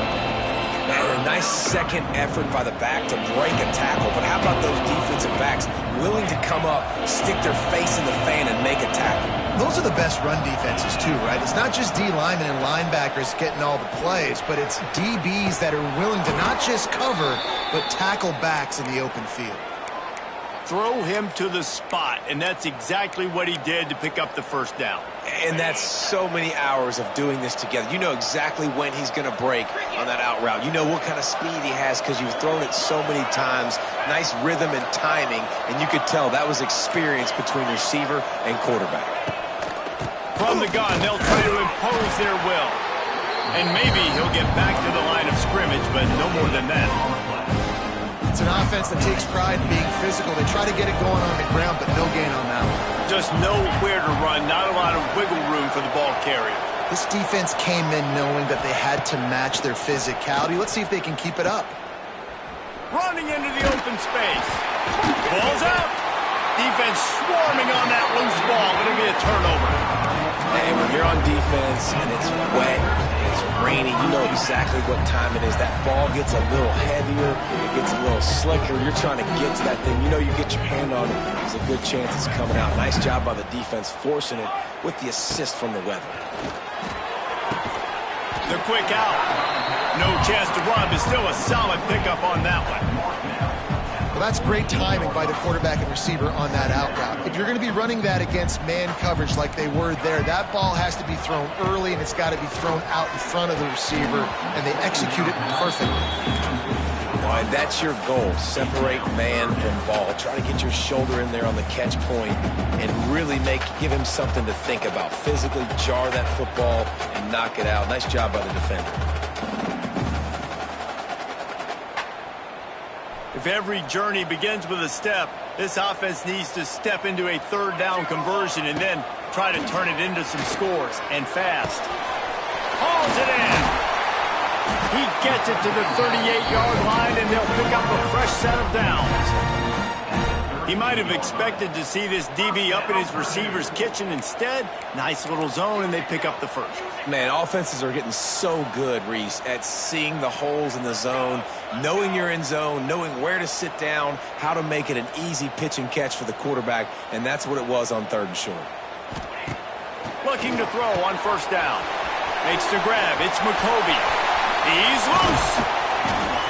A nice second effort by the back to break a tackle, but how about those defensive backs willing to come up, stick their face in the fan, and make a tackle? Those are the best run defenses too, right? It's not just D linemen and linebackers getting all the plays, but it's DBs that are willing to not just cover, but tackle backs in the open field. Throw him to the spot, and that's exactly what he did to pick up the first down. And that's so many hours of doing this together. You know exactly when he's going to break on that out route. You know what kind of speed he has because you've thrown it so many times. Nice rhythm and timing, and you could tell that was experience between receiver and quarterback. From the gun, they'll try to impose their will. And maybe he'll get back to the line of scrimmage, but no more than that. It's an offense that takes pride in being physical. They try to get it going on the ground, but no gain on that one. Just nowhere to run, not a lot of wiggle room for the ball carrier. This defense came in knowing that they had to match their physicality. Let's see if they can keep it up. Running into the open space. Ball's out. Defense swarming on that loose ball. Going to be a turnover. Hey, when you're on defense and it's wet and it's rainy, you know exactly what time it is. That ball gets a little heavier, it gets a little slicker. You're trying to get to that thing. You know you get your hand on it, there's a good chance it's coming out. Nice job by the defense forcing it with the assist from the weather. The quick out. No chance to run, but still a solid pickup on that one. Well, that's great timing by the quarterback and receiver on that out route. If you're going to be running that against man coverage like they were there, that ball has to be thrown early and it's got to be thrown out in front of the receiver, and they execute it perfectly. All right, that's your goal. Separate man from ball. Try to get your shoulder in there on the catch point and really give him something to think about. Physically jar that football and knock it out. Nice job by the defender. If every journey begins with a step, this offense needs to step into a 3rd down conversion and then try to turn it into some scores, and fast. Hauls it in. He gets it to the 38-yard line, and they'll pick up a fresh set of downs. He might have expected to see this DB up in his receiver's kitchen. Instead, nice little zone, and they pick up the first. Man, offenses are getting so good, Reese, at seeing the holes in the zone, knowing you're in zone, knowing where to sit down, how to make it an easy pitch and catch for the quarterback, and that's what it was on 3rd and short. Looking to throw on 1st down. Makes the grab. It's McCovey. He's loose.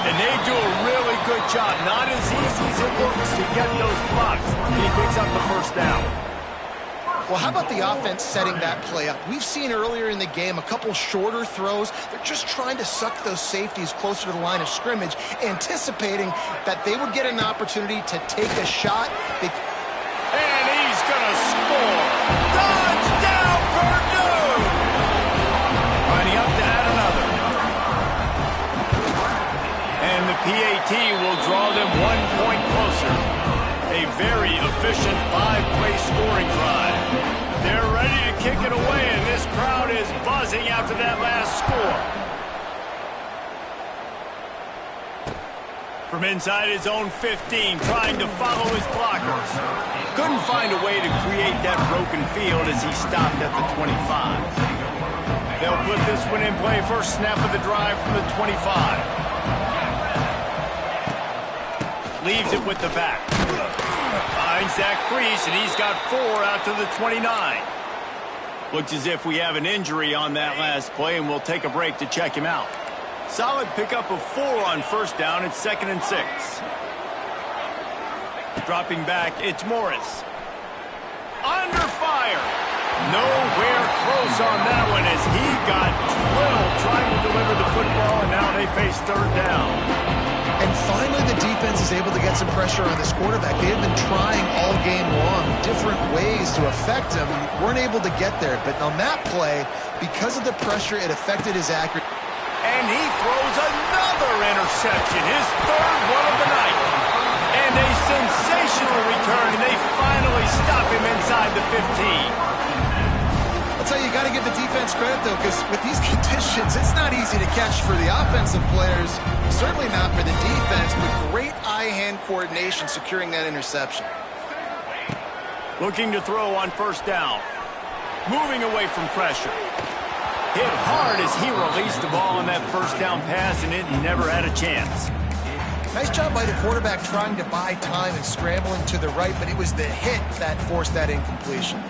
And they do a really good job. Not as easy as it looks to get those blocks. He picks up the 1st down. Well, how about the offense setting that play up? We've seen earlier in the game a couple shorter throws. They're just trying to suck those safeties closer to the line of scrimmage, anticipating that they would get an opportunity to take a shot. And he's going to score. Touchdown, Purdue! Lining up to add another. And the PAT will draw them 1 point closer. A very efficient 5-play scoring drive. They're ready to kick it away, and this crowd is buzzing after that last score. From inside his own 15, trying to follow his blockers. Couldn't find a way to create that broken field as he stopped at the 25. They'll put this one in play. First snap of the drive from the 25. Leaves it with the back. Finds that crease, and he's got 4 out to the 29. Looks as if we have an injury on that last play, and we'll take a break to check him out. Solid pickup of 4 on 1st down. It's 2nd and 6. Dropping back, it's Morris. Under fire. Nowhere close on that one as he got drilled trying to deliver the football, and now they face 3rd down. And finally, the defense is able to get some pressure on this quarterback. They have been trying all game long different ways to affect him. Weren't able to get there. But on that play, because of the pressure, it affected his accuracy. And he throws another interception, his third one of the night. And a sensational return, and they finally stop him inside the 15. I'll tell you, you got to give the defense credit, though, because with these conditions, it's not easy to catch for the offensive players, certainly not for the defense, but great eye-hand coordination securing that interception. Looking to throw on first down. Moving away from pressure. Hit hard as he released the ball on that first down pass, and it never had a chance. Nice job by the quarterback trying to buy time and scrambling to the right, but it was the hit that forced that incompletion.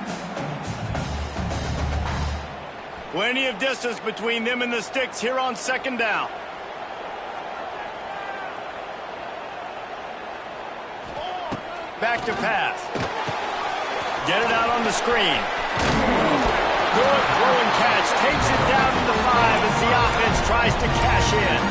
Plenty of distance between them and the sticks here on second down. Back to pass. Get it out on the screen. Good throw and catch. Takes it down to the 5 as the offense tries to cash in.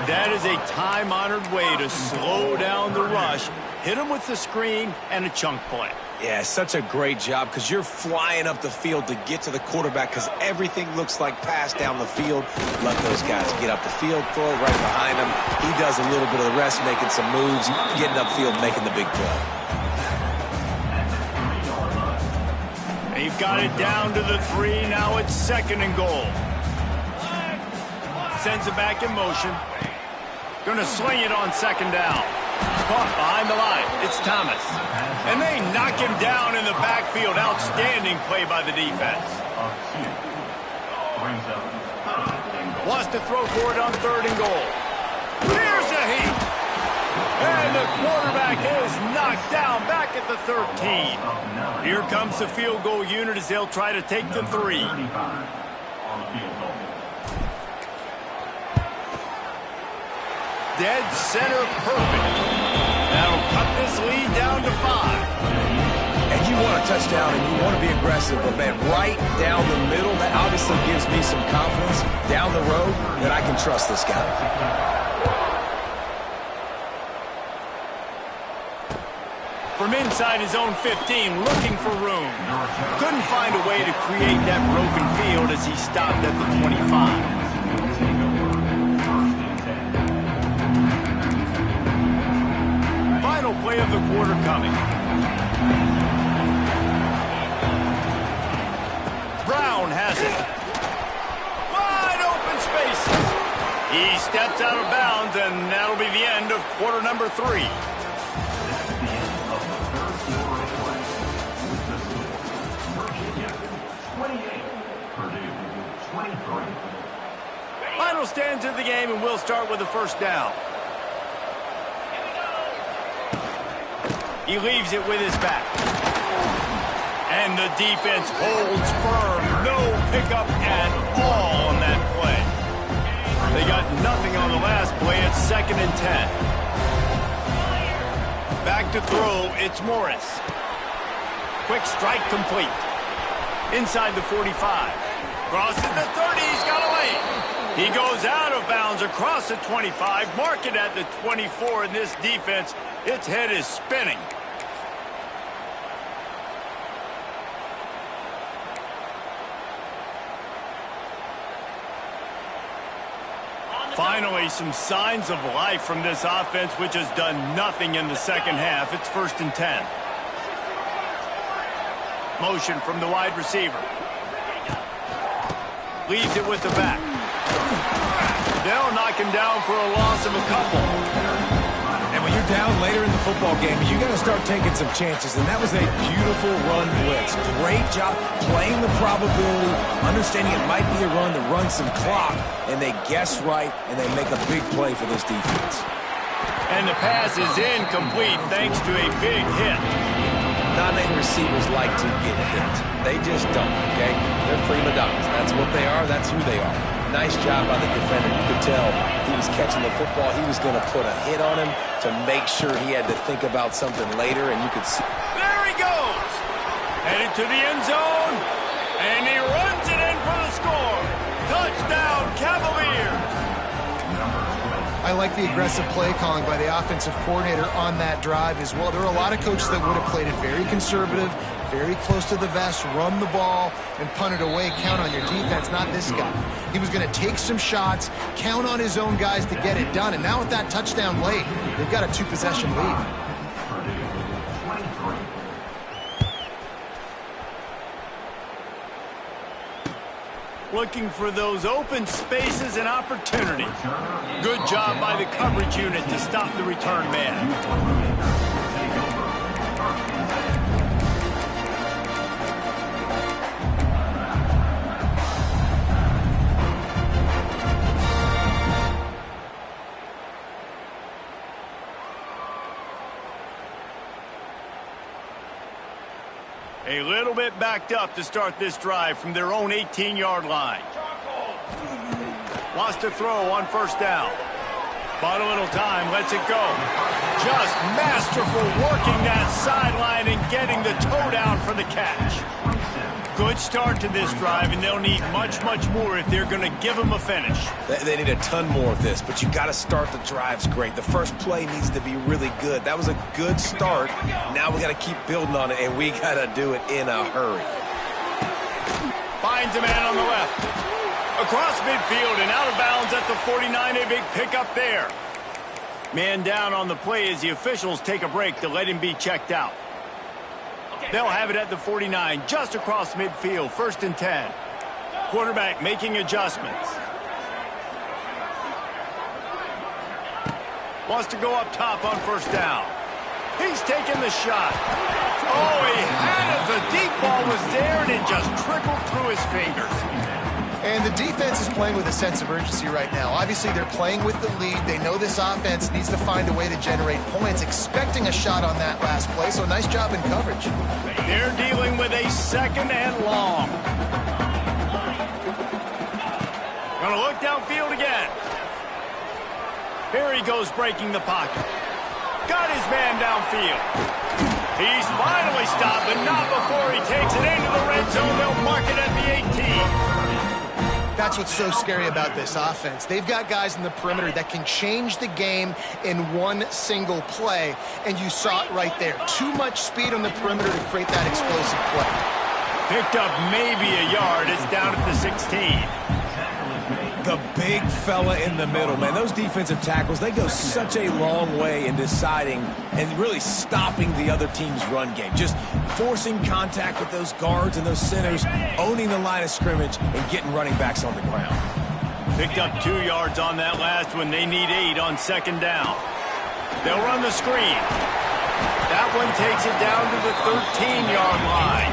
That is a time-honored way to slow down the rush, hit them with the screen, and a chunk play. Yeah, such a great job because you're flying up the field to get to the quarterback because everything looks like pass down the field. Let those guys get up the field, throw it right behind him. He does a little bit of the rest, making some moves, getting upfield, making the big play. They've got it down to the 3. Now it's second and goal. Sends it back in motion. Going to swing it on second down. Caught behind the line. It's Thomas. And they knock him down in the backfield. Outstanding play by the defense. Wants to throw for it on third and goal. Here's a heat. And the quarterback is knocked down back at the 13. Here comes the field goal unit as they'll try to take the 3. Dead center perfect. That'll cut this lead down to 5. And you want a touchdown and you want to be aggressive, but man, right down the middle, that obviously gives me some confidence down the road that I can trust this guy. From inside his own 15, looking for room. Couldn't find a way to create that broken field as he stopped at the 25. Final play of the quarter coming. Brown has it. Wide open spaces. He steps out of bounds, and that'll be the end of quarter number 3. Final stands of the game, and we'll start with the first down. He leaves it with his back. And the defense holds firm. No pickup at all on that play. They got nothing on the last play. It's second and 10. Back to throw. It's Morris. Quick strike complete. Inside the 45. Crosses the 30. He's got away. He goes out of bounds across the 25. Mark it at the 24. In this defense, its head is spinning. Finally, some signs of life from this offense, which has done nothing in the second half. It's first and 10. Motion from the wide receiver. Leaves it with the back. They'll knock him down for a loss of a couple. And when you're down later in the football game, you got to start taking some chances. And that was a beautiful run blitz. Great job playing the probability, understanding it might be a run to run some clock. And they guess right, and they make a big play for this defense. And the pass is incomplete thanks to a big hit. Non-name receivers like to get hit. They just don't, okay? They're prima donnas. That's what they are. That's who they are. Nice job by the defender. You could tell he was catching the football. He was going to put a hit on him to make sure he had to think about something later, and you could see. There he goes. Headed to the end zone, and he runs it in for the score. Touchdown, Cavaliers. I like the aggressive play calling by the offensive coordinator on that drive as well. There are a lot of coaches that would have played it very conservative, very close to the vest, run the ball, and punt it away. Count on your defense, not this guy. He was going to take some shots, count on his own guys to get it done. And now with that touchdown late, they've got a 2-possession lead. Looking for those open spaces and opportunities. Good job by the coverage unit to stop the return man. A little bit backed up to start this drive from their own 18-yard line. Wants to throw on first down. Bought a little time, lets it go. Just masterful working that sideline and getting the toe down for the catch. Good start to this drive, and they'll need much, much more if they're going to give them a finish. They need a ton more of this, but you got to start the drives great. The first play needs to be really good. That was a good start. Now we got to keep building on it, and we got to do it in a hurry. Finds a man on the left. Across midfield and out of bounds at the 49. A big pickup there. Man down on the play as the officials take a break to let him be checked out. They'll have it at the 49, just across midfield, 1st and 10. Quarterback making adjustments. Wants to go up top on first down. He's taking the shot. Oh, he had it. The deep ball was there, and it just trickled through his fingers. And the defense is playing with a sense of urgency right now. Obviously, they're playing with the lead. They know this offense needs to find a way to generate points, expecting a shot on that last play, so nice job in coverage. They're dealing with a 2nd and long. Gonna look downfield again. Here he goes breaking the pocket. Got his man downfield. He's finally stopped, but not before he takes it into the red zone. They'll mark it at the 18. That's what's so scary about this offense. They've got guys in the perimeter that can change the game in one single play, and you saw it right there. Too much speed on the perimeter to create that explosive play. Picked up maybe a yard. It's down at the 16. The big fella in the middle, man. Those defensive tackles, they go such a long way in deciding and really stopping the other team's run game. Just forcing contact with those guards and those centers, owning the line of scrimmage, and getting running backs on the ground. Picked up 2 yards on that last one. They need 8 on 2nd down. They'll run the screen. That one takes it down to the 13-yard line.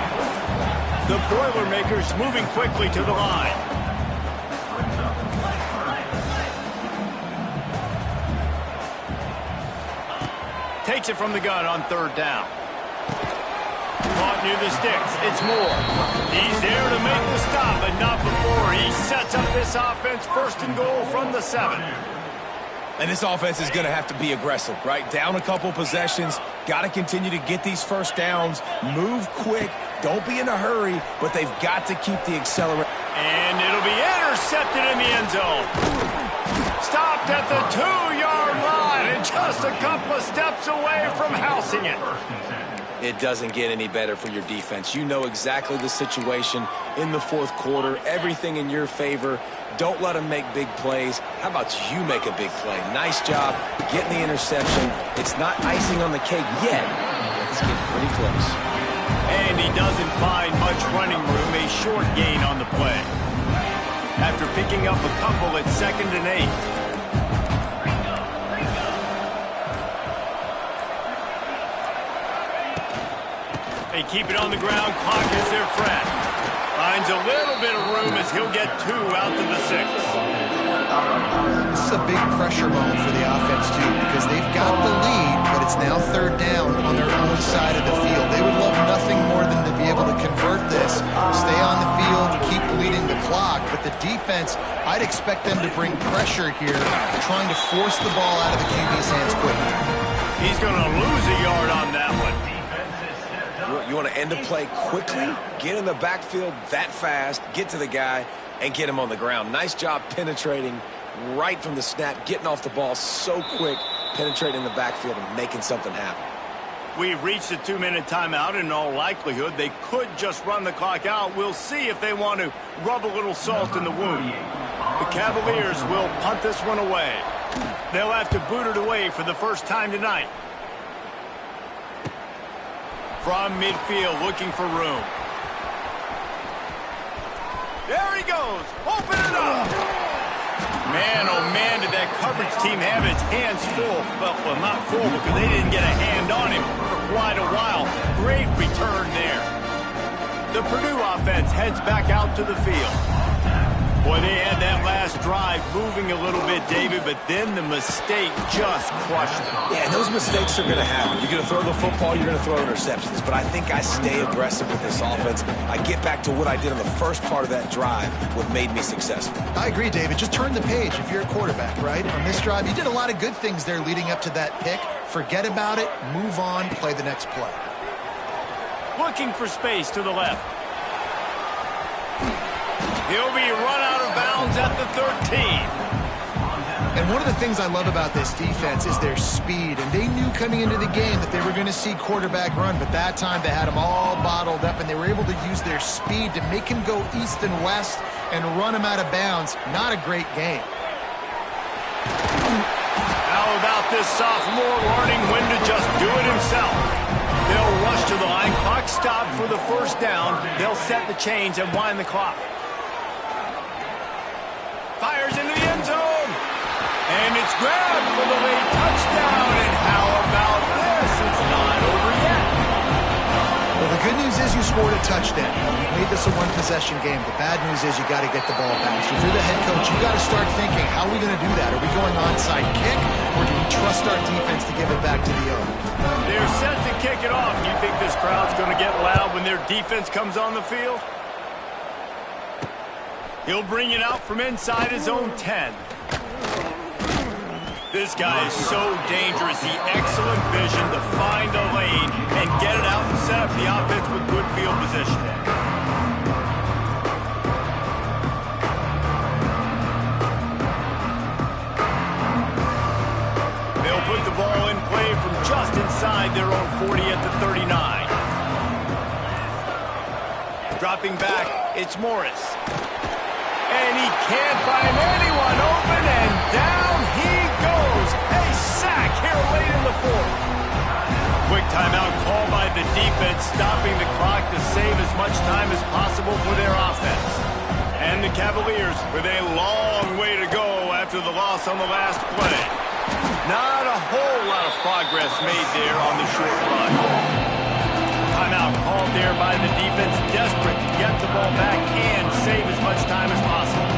The Boilermakers moving quickly to the line. Takes it from the gun on 3rd down. Caught near the sticks. It's Moore. He's there to make the stop, but not before. He sets up this offense 1st and goal from the 7. And this offense is going to have to be aggressive, right? Down a couple possessions. Got to continue to get these first downs. Move quick. Don't be in a hurry, but they've got to keep the accelerator. And it'll be intercepted in the end zone. Stopped at the 2-yard line and just a couple of steps away from housing it. It doesn't get any better for your defense. You know exactly the situation in the 4th quarter. Everything in your favor. Don't let them make big plays. How about you make a big play? Nice job getting the interception. It's not icing on the cake yet, but it's getting pretty close. And he doesn't find much running room. A short gain on the play. After picking up a couple at 2nd and 8. They keep it on the ground. Clock is their friend. Finds a little bit of room as he'll get 2 out to the 6. This is a big pressure moment for the offense, too, because they've got the lead, but it's now 3rd down on their own side of the field. They would love nothing more than to be able to convert this, stay on the field, keep bleeding the clock. But the defense, I'd expect them to bring pressure here, trying to force the ball out of the QB's hands quickly. He's going to lose a yard on that one. You want to end the play quickly, get in the backfield that fast, get to the guy, and get him on the ground. Nice job penetrating right from the snap, getting off the ball so quick, penetrating the backfield and making something happen. We've reached a 2-minute timeout. In all likelihood, they could just run the clock out. We'll see if they want to rub a little salt in the wound. The Cavaliers will punt this one away. They'll have to boot it away for the first time tonight. From midfield, looking for room. There he goes. Open it up. Man, oh man, did that coverage team have its hands full. Well, not full because they didn't get a hand on him for quite a while. Great return there. The Purdue offense heads back out to the field. Boy, they had that last drive moving a little bit, David, but then the mistake just crushed them. Yeah, and those mistakes are going to happen. You're going to throw the football, you're going to throw interceptions. But I think I stay aggressive with this offense. I get back to what I did on the first part of that drive, what made me successful. I agree, David. Just turn the page if you're a quarterback, right? On this drive, you did a lot of good things there leading up to that pick. Forget about it, move on, play the next play. Looking for space to the left. He'll be run out of bounds at the 13. And one of the things I love about this defense is their speed. And they knew coming into the game that they were going to see quarterback run, but that time they had him all bottled up, and they were able to use their speed to make him go east and west and run him out of bounds. Not a great game. How about this sophomore learning when to just do it himself? They'll rush to the line. Clock stopped for the first down. They'll set the chains and wind the clock. Fires into the end zone. And it's grabbed for the late touchdown. And how about this? It's not over yet. Well, the good news is you scored a touchdown. You made this a one-possession game. The bad news is you got to get the ball back. So if you're the head coach, you got to start thinking, how are we going to do that? Are we going onside kick, or do we trust our defense to give it back to the owner? They're set to kick it off. Do you think this crowd's going to get loud when their defense comes on the field? He'll bring it out from inside his own 10. This guy is so dangerous. He excellent vision to find a lane and get it out and set up the offense with good field position. They'll put the ball in play from just inside their own 40 at the 39. Dropping back, it's Morris. And he can't find anyone open, and down he goes. A sack here late in the fourth. Quick timeout call by the defense, stopping the clock to save as much time as possible for their offense. And the Cavaliers with a long way to go after the loss on the last play. Not a whole lot of progress made there on the short run. Timeout called there by the defense, desperate to get the ball back and save as much time as possible.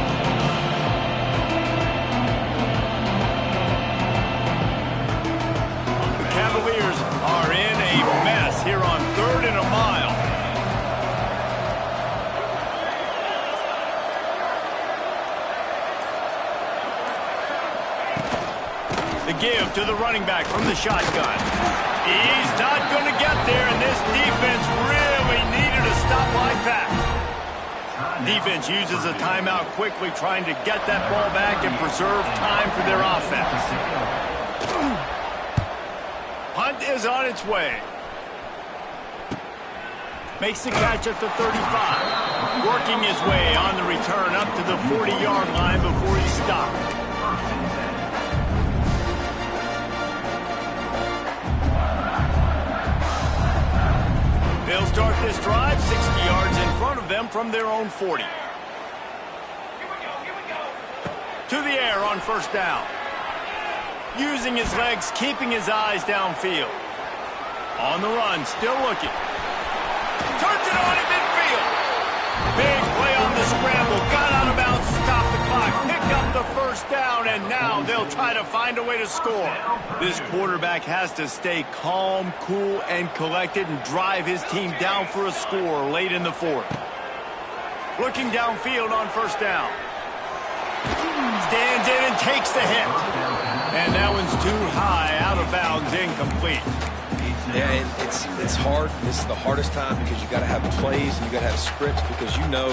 The Cavaliers are in a mess here on 3rd and a mile. The give to the running back from the shotgun. He's not going to get there, and this defense really needed a stop like that. Defense uses a timeout quickly, trying to get that ball back and preserve time for their offense. Punt is on its way. Makes the catch at the 35. Working his way on the return up to the 40-yard line before he stopped. They'll start this drive 60 yards in front of them from their own 40. To the air on first down. Using his legs, keeping his eyes downfield. On the run, still looking. Turns it on at midfield. Big play on the scramble. Got out of bounds, stopped the clock. Picked up the first down, and now they'll try to find a way to score. This quarterback has to stay calm, cool, and collected and drive his team down for a score late in the fourth. Looking downfield on first down. Stands in and takes the hit. And that one's too high, out of bounds, incomplete. Yeah, it's hard. This is the hardest time because you got to have plays and you got to have scripts because you know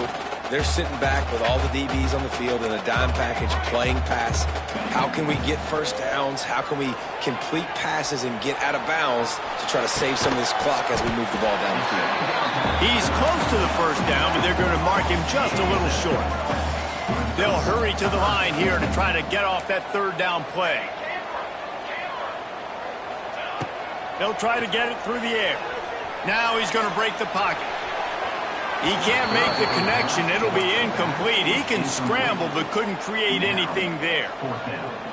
They're sitting back with all the DBs on the field in a dime package, playing pass. How can we get first downs? How can we complete passes and get out of bounds to try to save some of this clock as we move the ball down the field? He's close to the first down, but they're going to mark him just a little short. They'll hurry to the line here to try to get off that third down play. They'll try to get it through the air. Now he's going to break the pocket. He can't make the connection. It'll be incomplete. He can scramble, but couldn't create anything there.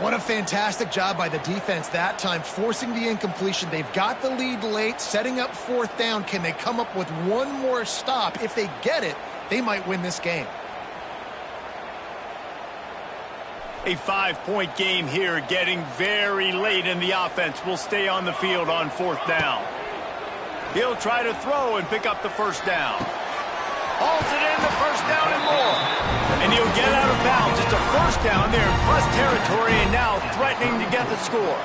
What a fantastic job by the defense that time, forcing the incompletion. They've got the lead late, setting up fourth down. Can they come up with one more stop? If they get it, they might win this game. A 5-point game here, getting very late, and the offense will stay on the field on fourth down. He'll try to throw and pick up the first down. Hauls it in, the first down and more. And he'll get out of bounds. It's a first down there in plus territory, and now threatening to get the score.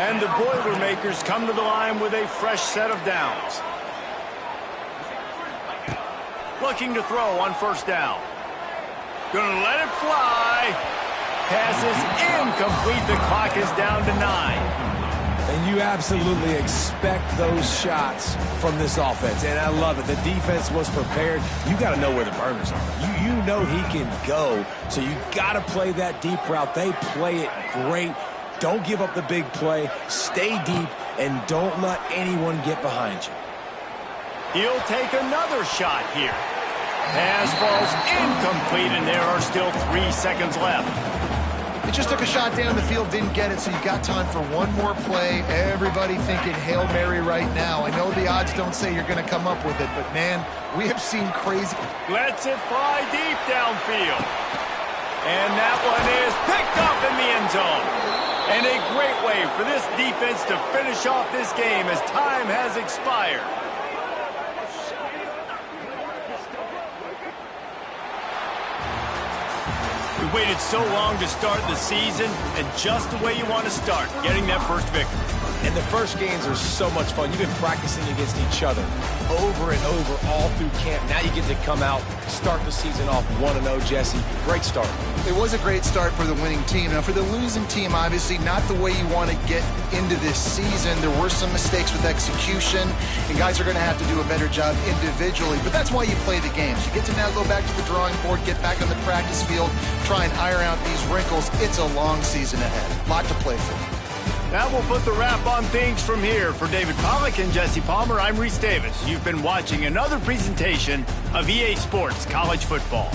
And the Boilermakers come to the line with a fresh set of downs. Looking to throw on first down. Gonna let it fly. Pass is incomplete. The clock is down to 9. And you absolutely expect those shots from this offense. And I love it. The defense was prepared. You got to know where the burners are. You know he can go. So you got to play that deep route. They play it great. Don't give up the big play. Stay deep and don't let anyone get behind you. He'll take another shot here. Pass falls incomplete, and there are still 3 seconds left. They just took a shot down the field, didn't get it, so you got time for one more play. Everybody thinking Hail Mary right now. I know the odds don't say you're going to come up with it, but, man, we have seen crazy. Lets it fly deep downfield. And that one is picked up in the end zone. And a great way for this defense to finish off this game as time has expired. We waited so long to start the season, and just the way you want to start, getting that first victory. And the first games are so much fun. You've been practicing against each other over and over all through camp. Now you get to come out, start the season off 1-0, Jesse. Great start. It was a great start for the winning team. Now, for the losing team, obviously not the way you want to get into this season. There were some mistakes with execution, and guys are going to have to do a better job individually. But that's why you play the games. You get to now go back to the drawing board, get back on the practice field, try and iron out these wrinkles. It's a long season ahead. A lot to play for. Now we'll put the wrap on things from here. For David Pollack and Jesse Palmer, I'm Reese Davis. You've been watching another presentation of EA Sports College Football.